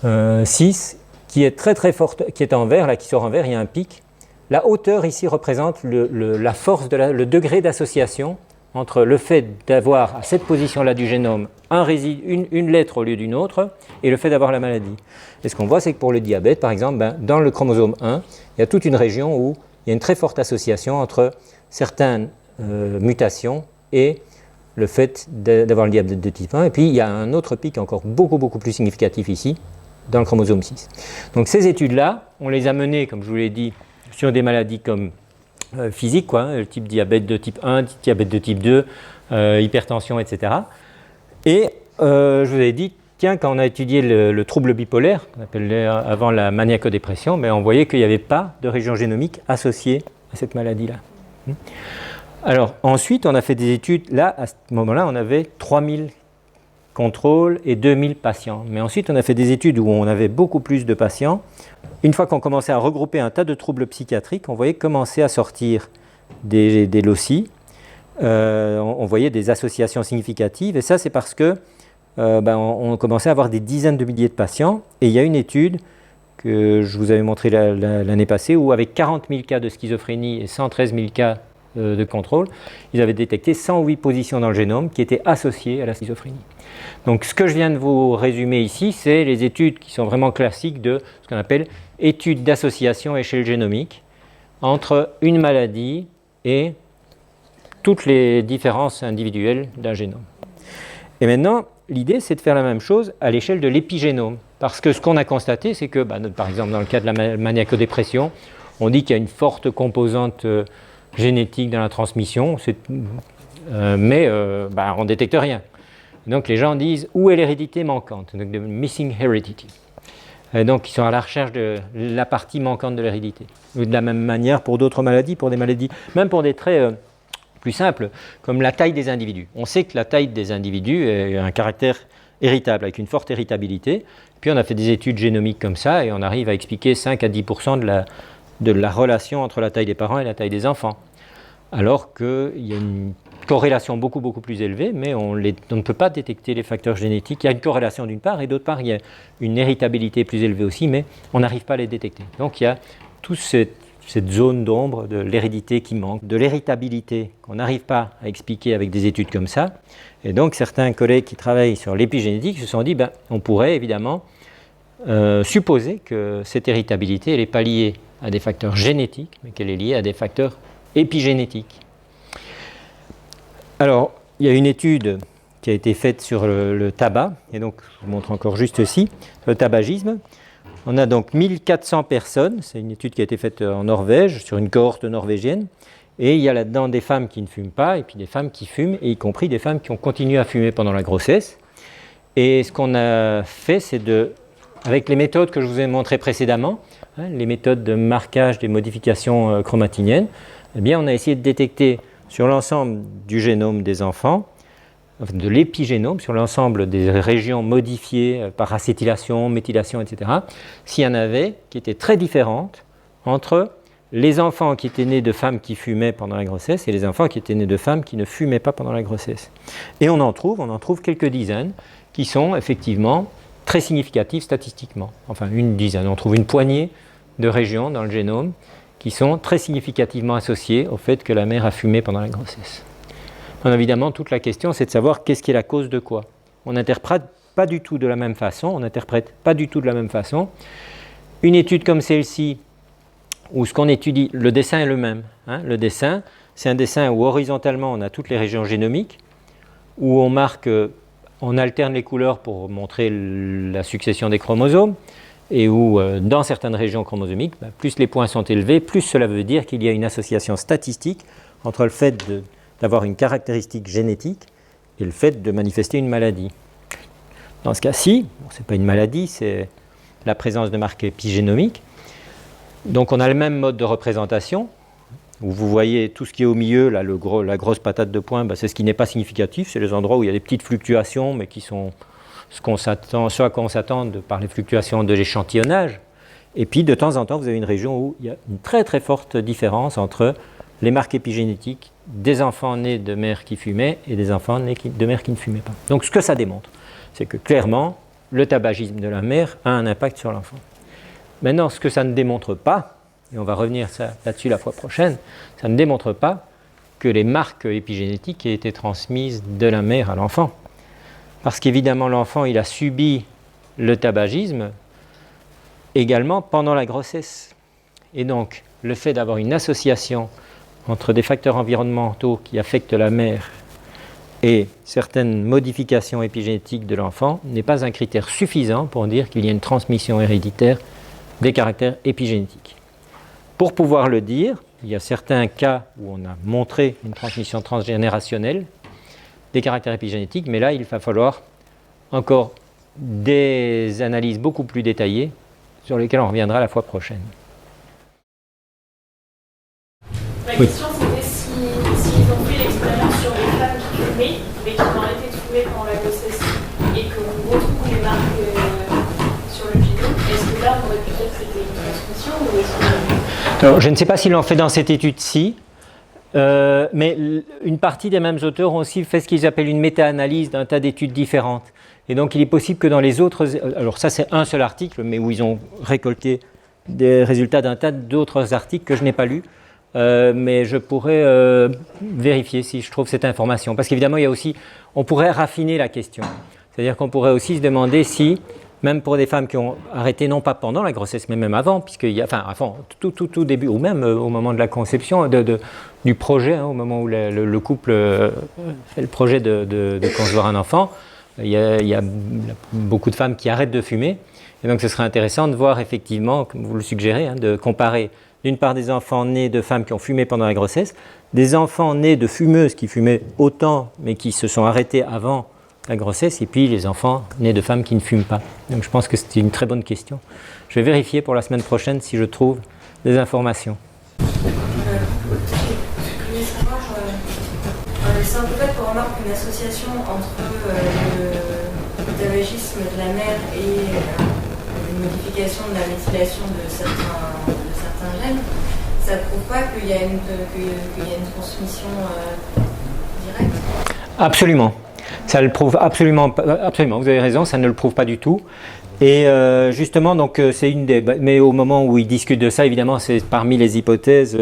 S1: 6 qui est très très forte, qui est en vert, là qui sort en vert, il y a un pic. La hauteur ici représente la force, le degré d'association entre le fait d'avoir à cette position-là du génome une lettre au lieu d'une autre et le fait d'avoir la maladie. Et ce qu'on voit, c'est que pour le diabète, par exemple, dans le chromosome 1, il y a toute une région où il y a une très forte association entre certaines mutations et le fait d'avoir le diabète de type 1. Et puis il y a un autre pic encore beaucoup plus significatif ici, dans le chromosome 6. Donc ces études-là, on les a menées, comme je vous l'ai dit, sur des maladies comme physiques, le type diabète de type 1, diabète de type 2, hypertension, etc. Et je vous ai dit, tiens, quand on a étudié le trouble bipolaire, qu'on appelait avant la maniaco-dépression, on voyait qu'il n'y avait pas de région génomique associée à cette maladie-là. Alors ensuite, on a fait des études, là, à ce moment-là, on avait 3000 contrôle et 2000 patients. Mais ensuite, on a fait des études où on avait beaucoup plus de patients. Une fois qu'on commençait à regrouper un tas de troubles psychiatriques, on voyait commencer à sortir des loci. On voyait des associations significatives. Et ça, c'est parce que on commençait à avoir des dizaines de milliers de patients. Et il y a une étude que je vous avais montrée l'année passée où, avec 40 000 cas de schizophrénie et 113 000 cas de contrôle, ils avaient détecté 108 positions dans le génome qui étaient associées à la schizophrénie. Donc ce que je viens de vous résumer ici, c'est les études qui sont vraiment classiques de ce qu'on appelle études d'association à échelle génomique entre une maladie et toutes les différences individuelles d'un génome. Et maintenant, l'idée, c'est de faire la même chose à l'échelle de l'épigénome. Parce que ce qu'on a constaté, c'est que, par exemple, dans le cas de la maniaco-dépression, on dit qu'il y a une forte composante génétique dans la transmission, mais on ne détecte rien. Donc les gens disent où est l'hérédité manquante, donc de missing heredity. Donc ils sont à la recherche de la partie manquante de l'hérédité. De la même manière pour d'autres maladies, même pour des traits plus simples, comme la taille des individus. On sait que la taille des individus a un caractère héritable, avec une forte héritabilité. Puis on a fait des études génomiques comme ça, et on arrive à expliquer 5 à 10% de la relation entre la taille des parents et la taille des enfants. Alors qu'il y a une corrélation beaucoup plus élevée, mais on ne peut pas détecter les facteurs génétiques. Il y a une corrélation d'une part, et d'autre part, il y a une héritabilité plus élevée aussi, mais on n'arrive pas à les détecter. Donc il y a toute cette zone d'ombre de l'hérédité qui manque, de l'héritabilité qu'on n'arrive pas à expliquer avec des études comme ça. Et donc certains collègues qui travaillent sur l'épigénétique se sont dit, on pourrait évidemment supposer que cette héritabilité, elle n'est pas liée à des facteurs génétiques, mais qu'elle est liée à des facteurs épigénétiques. Alors, il y a une étude qui a été faite sur le tabac, et donc je vous montre encore juste ici, le tabagisme. On a donc 1400 personnes, c'est une étude qui a été faite en Norvège, sur une cohorte norvégienne, et il y a là-dedans des femmes qui ne fument pas, et puis des femmes qui fument, et y compris des femmes qui ont continué à fumer pendant la grossesse. Et ce qu'on a fait, c'est avec les méthodes que je vous ai montrées précédemment, les méthodes de marquage des modifications chromatiniennes, eh bien on a essayé de détecter sur l'ensemble du génome des enfants, de l'épigénome, sur l'ensemble des régions modifiées par acétylation, méthylation, etc., s'il y en avait qui étaient très différentes entre les enfants qui étaient nés de femmes qui fumaient pendant la grossesse et les enfants qui étaient nés de femmes qui ne fumaient pas pendant la grossesse. Et on en trouve quelques dizaines qui sont effectivement très significatives statistiquement. Enfin, une dizaine, on trouve une poignée de régions dans le génome qui sont très significativement associées au fait que la mère a fumé pendant la grossesse. Donc, évidemment, toute la question, c'est de savoir qu'est-ce qui est la cause de quoi. On n'interprète pas du tout de la même façon, Une étude comme celle-ci, où ce qu'on étudie, le dessin est le même. Le dessin, c'est un dessin où horizontalement, on a toutes les régions génomiques, où on marque, on alterne les couleurs pour montrer la succession des chromosomes, et où dans certaines régions chromosomiques, plus les points sont élevés, plus cela veut dire qu'il y a une association statistique entre le fait d'avoir une caractéristique génétique et le fait de manifester une maladie. Dans ce cas-ci, ce n'est pas une maladie, c'est la présence de marques épigénomiques. Donc on a le même mode de représentation, où vous voyez tout ce qui est au milieu, là, la grosse patate de points, c'est ce qui n'est pas significatif, c'est les endroits où il y a des petites fluctuations, mais qui sont ce à quoi on s'attend par les fluctuations de l'échantillonnage. Et puis de temps en temps, vous avez une région où il y a une très très forte différence entre les marques épigénétiques des enfants nés de mères qui fumaient et des enfants nés de mères qui ne fumaient pas. Donc ce que ça démontre, c'est que clairement, le tabagisme de la mère a un impact sur l'enfant. Maintenant, ce que ça ne démontre pas, et on va revenir là-dessus la fois prochaine, ça ne démontre pas que les marques épigénétiques aient été transmises de la mère à l'enfant. Parce qu'évidemment, l'enfant, il a subi le tabagisme également pendant la grossesse. Et donc, le fait d'avoir une association entre des facteurs environnementaux qui affectent la mère et certaines modifications épigénétiques de l'enfant n'est pas un critère suffisant pour dire qu'il y a une transmission héréditaire des caractères épigénétiques. Pour pouvoir le dire, il y a certains cas où on a montré une transmission transgénérationnelle des caractères épigénétiques, mais là, il va falloir encore des analyses beaucoup plus détaillées sur lesquelles on reviendra la fois prochaine.
S2: Ma question, c'était s'ils ont fait l'expérience sur les femmes qui fumaient, mais qui ont arrêté de fumer pendant la grossesse. et qu'on retrouve les marques sur le génome, est-ce que là on aurait pu dire que c'était une transmission ou est-ce que...
S1: Alors, je ne sais pas s'ils l'ont fait dans cette étude-ci, mais une partie des mêmes auteurs ont aussi fait ce qu'ils appellent une méta-analyse d'un tas d'études différentes. Et donc il est possible que dans les autres... Alors ça c'est un seul article, mais où ils ont récolté des résultats d'un tas d'autres articles que je n'ai pas lus. Mais je pourrais vérifier si je trouve cette information. Parce qu'évidemment, il y a aussi, on pourrait raffiner la question. C'est-à-dire qu'on pourrait aussi se demander si, même pour des femmes qui ont arrêté, non pas pendant la grossesse, mais même avant, puisqu'il y a, enfin avant, tout début, ou même au moment de la conception, du projet, hein, au moment où le couple fait le projet de concevoir un enfant, il y a beaucoup de femmes qui arrêtent de fumer. Et donc ce serait intéressant de voir effectivement, comme vous le suggérez, hein, de comparer d'une part des enfants nés de femmes qui ont fumé pendant la grossesse, des enfants nés de fumeuses qui fumaient autant mais qui se sont arrêtés avant la grossesse, et puis les enfants nés de femmes qui ne fument pas. Donc je pense que c'est une très bonne question. Je vais vérifier pour la semaine prochaine si je trouve des informations.
S3: Je voulais savoir, c'est un peu fait qu'on remarque une association entre le tabagisme de la mère et une modification de la méthylation de certains gènes. Ça ne prouve pas qu'il y a une transmission directe?
S1: Absolument. Ça le prouve absolument, absolument. Vous avez raison, ça ne le prouve pas du tout. Et justement, donc c'est une des. Mais au moment où ils discutent de ça, évidemment, c'est parmi les hypothèses.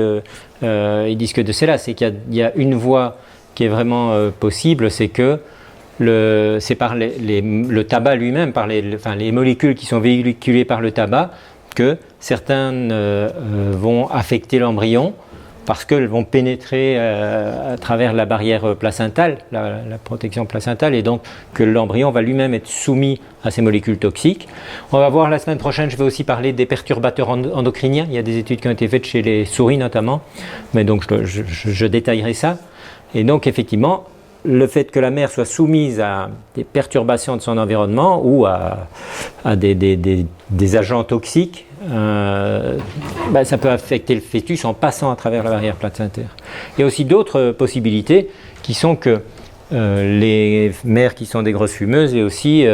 S1: Ils discutent de cela, c'est qu'il y a une voie qui est vraiment possible, c'est que c'est par le tabac lui-même, par les molécules qui sont véhiculées par le tabac, que certaines vont affecter l'embryon parce qu'elles vont pénétrer à travers la barrière placentale, la protection placentale, et donc que l'embryon va lui-même être soumis à ces molécules toxiques. On va voir la semaine prochaine, je vais aussi parler des perturbateurs endocriniens. Il y a des études qui ont été faites chez les souris notamment, mais donc je détaillerai ça. Et donc effectivement, le fait que la mère soit soumise à des perturbations de son environnement ou à des agents toxiques, ça peut affecter le fœtus en passant à travers la barrière placentaire. Il y a aussi d'autres possibilités qui sont que les mères qui sont des grosses fumeuses aient aussi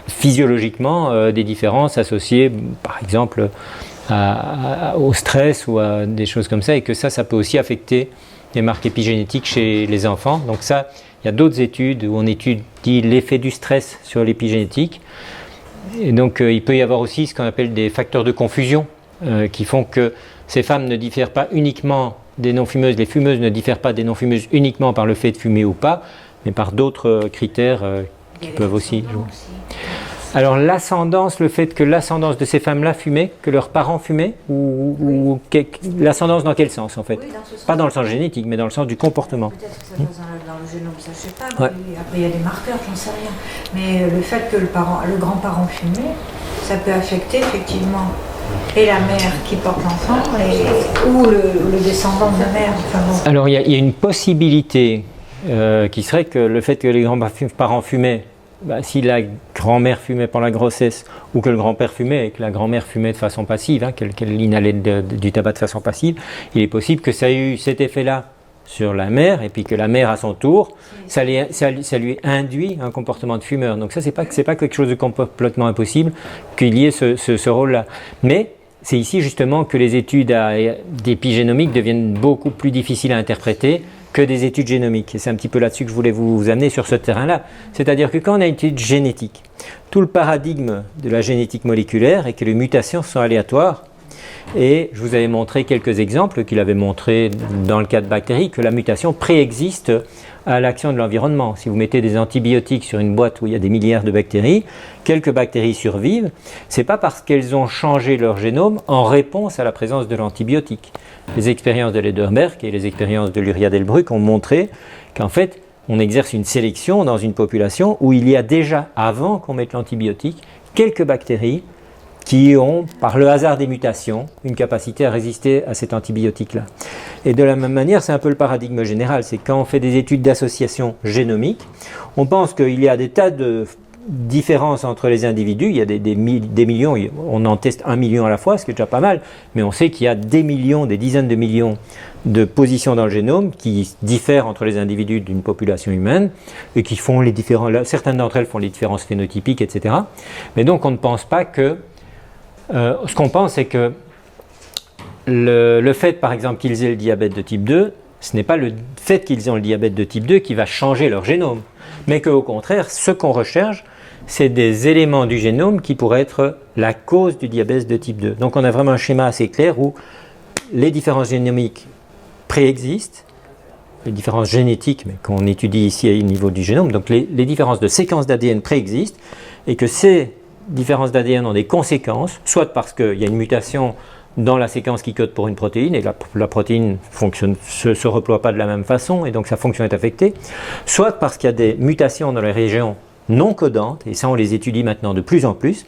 S1: physiologiquement des différences associées par exemple au stress ou à des choses comme ça, et que ça peut aussi affecter les marques épigénétiques chez les enfants. Donc ça, il y a d'autres études où on étudie l'effet du stress sur l'épigénétique. Et donc il peut y avoir aussi ce qu'on appelle des facteurs de confusion qui font que ces femmes ne diffèrent pas uniquement des non-fumeuses, les fumeuses ne diffèrent pas des non-fumeuses uniquement par le fait de fumer ou pas, mais par d'autres critères qui peuvent aussi jouer. Alors l'ascendance, le fait que l'ascendance de ces femmes-là fumaient, que leurs parents fumaient, ou l'ascendance dans quel sens en fait?
S3: Oui, dans ce sens.
S1: Pas dans le sens génétique, mais dans le sens du comportement.
S3: Peut-être que ça passe dans le génome, ça je sais pas. Ouais. Après il y a des marqueurs, j'en sais rien. Mais le fait que le grand-parent fumait, ça peut affecter effectivement et la mère qui porte l'enfant ou le descendant de la mère. Enfin, bon.
S1: Alors il y a une possibilité qui serait que le fait que les grands-parents fumaient, si la grand-mère fumait pendant la grossesse, ou que le grand-père fumait et que la grand-mère fumait de façon passive, qu'elle inhalait du tabac de façon passive, il est possible que ça ait eu cet effet-là sur la mère, et puis que la mère à son tour, ça lui induit un comportement de fumeur. Donc ça, c'est pas quelque chose de complètement impossible qu'il y ait ce rôle-là. Mais c'est ici justement que les études d'épigénomique deviennent beaucoup plus difficiles à interpréter que des études génomiques. Et c'est un petit peu là-dessus que je voulais vous amener sur ce terrain-là. C'est-à-dire que quand on a une étude génétique, tout le paradigme de la génétique moléculaire est que les mutations sont aléatoires. Et je vous avais montré quelques exemples qu'il avait montré dans le cas de bactéries, que la mutation préexiste à l'action de l'environnement. Si vous mettez des antibiotiques sur une boîte où il y a des milliards de bactéries, quelques bactéries survivent, c'est pas parce qu'elles ont changé leur génome en réponse à la présence de l'antibiotique. Les expériences de Lederberg et les expériences de Luria Delbruck ont montré qu'en fait, on exerce une sélection dans une population où il y a déjà, avant qu'on mette l'antibiotique, quelques bactéries qui ont, par le hasard des mutations, une capacité à résister à cet antibiotique-là. Et de la même manière, c'est un peu le paradigme général, c'est quand on fait des études d'association génomique, on pense qu'il y a des tas de différences entre les individus, il y a des millions, on en teste 1 million à la fois, ce qui est déjà pas mal, mais on sait qu'il y a des millions, des dizaines de millions de positions dans le génome qui diffèrent entre les individus d'une population humaine et qui font les différents, certaines d'entre elles font les différences phénotypiques, etc. Mais donc on ne pense pas que, ce qu'on pense c'est que le fait par exemple qu'ils aient le diabète de type 2, ce n'est pas le fait qu'ils aient le diabète de type 2 qui va changer leur génome, mais qu'au contraire, ce qu'on recherche, c'est des éléments du génome qui pourraient être la cause du diabète de type 2. Donc on a vraiment un schéma assez clair où les différences génomiques préexistent, les différences génétiques, mais qu'on étudie ici au niveau du génome, donc les différences de séquences d'ADN préexistent, et que ces différences d'ADN ont des conséquences, soit parce qu'il y a une mutation dans la séquence qui code pour une protéine, et la protéine se reploie pas de la même façon, et donc sa fonction est affectée, soit parce qu'il y a des mutations dans les régions non codantes, et ça on les étudie maintenant de plus en plus,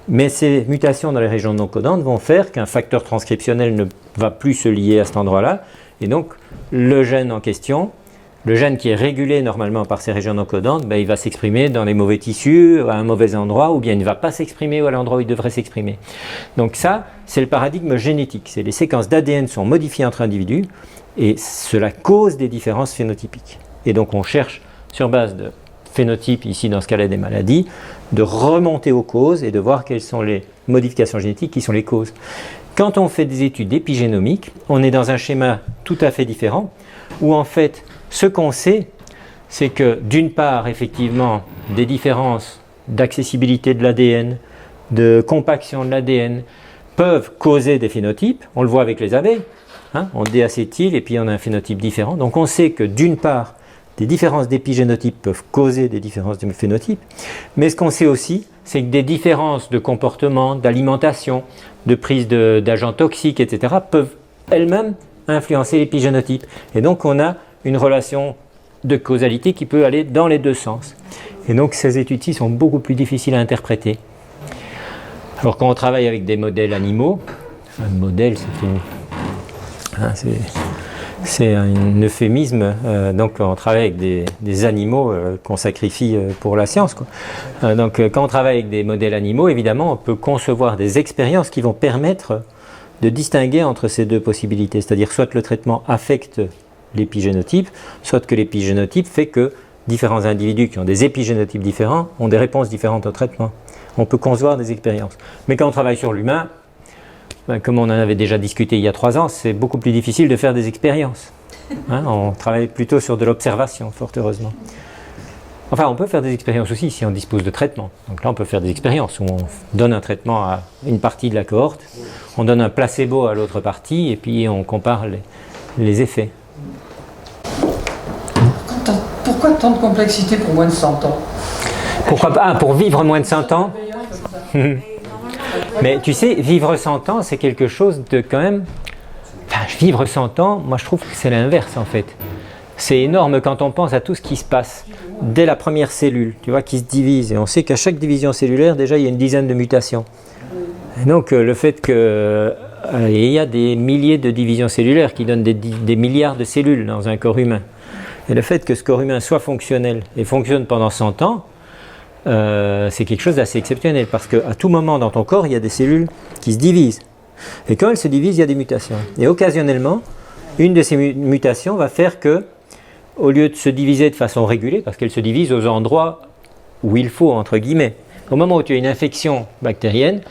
S1: mais ces mutations dans les régions non codantes vont faire qu'un facteur transcriptionnel ne va plus se lier à cet endroit-là, et donc le gène en question, le gène qui est régulé normalement par ces régions non codantes, il va s'exprimer dans les mauvais tissus, à un mauvais endroit, ou bien il ne va pas s'exprimer à l'endroit où il devrait s'exprimer. Donc ça, c'est le paradigme génétique. C'est les séquences d'ADN sont modifiées entre individus, et cela cause des différences phénotypiques. Et donc on cherche, sur base de phénotypes, ici dans ce cas-là des maladies, de remonter aux causes et de voir quelles sont les modifications génétiques qui sont les causes. Quand on fait des études épigénomiques, on est dans un schéma tout à fait différent, où en fait, ce qu'on sait, c'est que d'une part, effectivement, des différences d'accessibilité de l'ADN, de compaction de l'ADN, peuvent causer des phénotypes. On le voit avec les abeilles, on déacétyle et puis on a un phénotype différent. Donc on sait que d'une part, des différences d'épigénotypes peuvent causer des différences de phénotypes, mais ce qu'on sait aussi, c'est que des différences de comportement, d'alimentation, de prise d'agents toxiques, etc., peuvent elles-mêmes influencer l'épigénotype. Et donc on a une relation de causalité qui peut aller dans les deux sens. Et donc ces études-ci sont beaucoup plus difficiles à interpréter. Alors quand on travaille avec des modèles animaux, un modèle c'est un euphémisme, donc on travaille avec des animaux qu'on sacrifie pour la science, quoi. Donc quand on travaille avec des modèles animaux, évidemment on peut concevoir des expériences qui vont permettre de distinguer entre ces deux possibilités, c'est-à-dire soit le traitement affecte l'épigénotype, soit que l'épigénotype fait que différents individus qui ont des épigénotypes différents ont des réponses différentes au traitement. On peut concevoir des expériences. Mais quand on travaille sur l'humain, comme on en avait déjà discuté il y a 3 ans, c'est beaucoup plus difficile de faire des expériences. On travaille plutôt sur de l'observation, fort heureusement. Enfin, on peut faire des expériences aussi si on dispose de traitements. Donc là, on peut faire des expériences où on donne un traitement à une partie de la cohorte, on donne un placebo à l'autre partie, et puis on compare les effets.
S4: Pourquoi tant de complexité pour moins de 100 ans?
S1: Pourquoi pas? Pour vivre moins de 100 ans. Mais tu sais, vivre 100 ans, c'est quelque chose de quand même... Enfin, vivre 100 ans, moi je trouve que c'est l'inverse en fait. C'est énorme quand on pense à tout ce qui se passe dès la première cellule, tu vois, qui se divise. Et on sait qu'à chaque division cellulaire, déjà, il y a une dizaine de mutations. Et donc, le fait qu'il y a des milliers de divisions cellulaires qui donnent des milliards de cellules dans un corps humain. Et le fait que ce corps humain soit fonctionnel et fonctionne pendant 100 ans, c'est quelque chose d'assez exceptionnel. Parce qu'à tout moment dans ton corps, il y a des cellules qui se divisent. Et quand elles se divisent, il y a des mutations. Et occasionnellement, une de ces mutations va faire que, au lieu de se diviser de façon régulée, parce qu'elle se divise aux endroits où il faut, entre guillemets, au moment où tu as une infection bactérienne,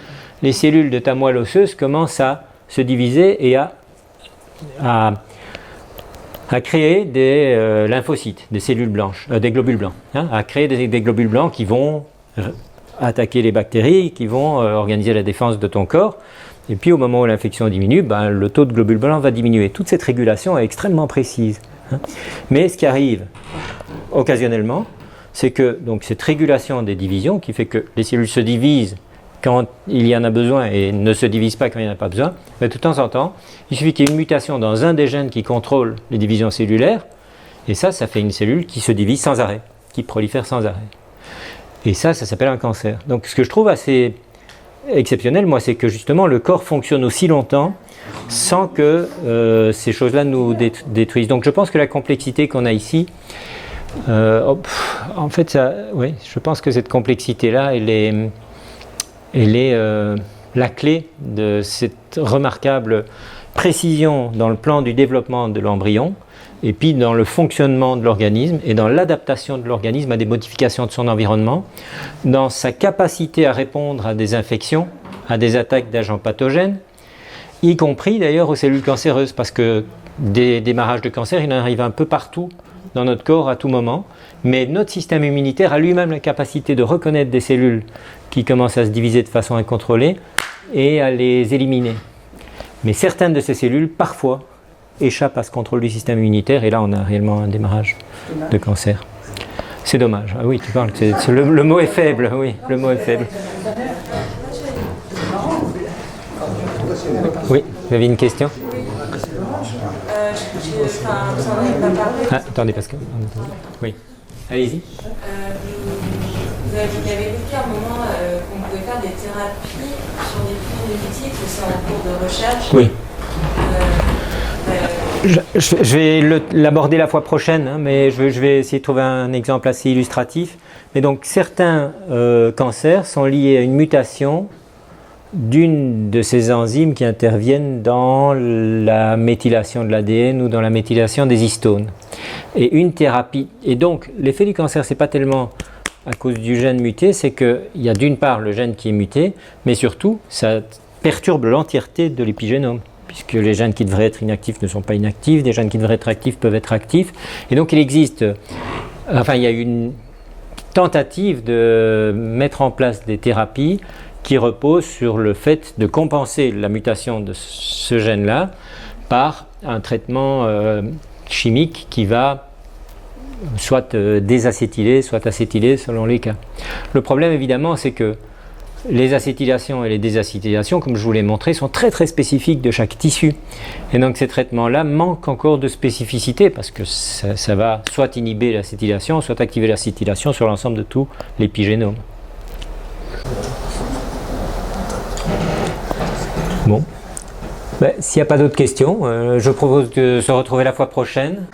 S1: les cellules de ta moelle osseuse commencent à se diviser et à créer des lymphocytes, des cellules blanches, des globules blancs, à créer des globules blancs qui vont attaquer les bactéries, qui vont organiser la défense de ton corps. Et puis au moment où l'infection diminue, le taux de globules blancs va diminuer. Toute cette régulation est extrêmement précise. Mais ce qui arrive occasionnellement, c'est que donc, cette régulation des divisions qui fait que les cellules se divisent quand il y en a besoin et ne se divisent pas quand il n'y en a pas besoin, mais de temps en temps, il suffit qu'il y ait une mutation dans un des gènes qui contrôle les divisions cellulaires, et ça fait une cellule qui se divise sans arrêt, qui prolifère sans arrêt. Et ça s'appelle un cancer. Donc ce que je trouve assez exceptionnel, moi, c'est que justement le corps fonctionne aussi longtemps sans que ces choses-là nous détruisent. Donc je pense que la complexité qu'on a ici, En fait, oui, je pense que cette complexité-là, elle est la clé de cette remarquable précision dans le plan du développement de l'embryon, et puis dans le fonctionnement de l'organisme et dans l'adaptation de l'organisme à des modifications de son environnement, dans sa capacité à répondre à des infections, à des attaques d'agents pathogènes, y compris d'ailleurs aux cellules cancéreuses, parce que des démarrages de cancer, il en arrive un peu partout dans notre corps à tout moment, mais notre système immunitaire a lui-même la capacité de reconnaître des cellules qui commencent à se diviser de façon incontrôlée et à les éliminer. Mais certaines de ces cellules, parfois, échappent à ce contrôle du système immunitaire, et là on a réellement un démarrage de cancer. C'est dommage. Ah oui, tu parles, le mot est faible, oui, le mot est faible. Oui, vous avez une question?
S3: Vous en avez pas parlé.
S1: Ah, attendez, Pascal. Oui, allez-y.
S3: Vous avez évoqué à un moment qu'on pouvait faire des thérapies sur des puits multiples, c'est en cours de recherche.
S1: Oui. Je vais l'aborder la fois prochaine, hein, mais je vais essayer de trouver un exemple assez illustratif. Mais donc, certains cancers sont liés à une mutation d'une de ces enzymes qui interviennent dans la méthylation de l'ADN ou dans la méthylation des histones. Et une thérapie. Et donc, l'effet du cancer, c'est pas tellement à cause du gène muté, c'est qu'il y a d'une part le gène qui est muté, mais surtout, ça perturbe l'entièreté de l'épigénome, puisque les gènes qui devraient être inactifs ne sont pas inactifs, des gènes qui devraient être actifs peuvent être actifs. Et donc, il existe, il y a une tentative de mettre en place des thérapies qui reposent sur le fait de compenser la mutation de ce gène-là par un traitement chimique qui va soit désacétyler, soit acétyler selon les cas. Le problème évidemment, c'est que les acétylations et les désacétylations, comme je vous l'ai montré, sont très très spécifiques de chaque tissu. Et donc ces traitements-là manquent encore de spécificité parce que ça va soit inhiber l'acétylation, soit activer l'acétylation sur l'ensemble de tout l'épigénome. Bon, s'il n'y a pas d'autres questions, je propose de se retrouver la fois prochaine.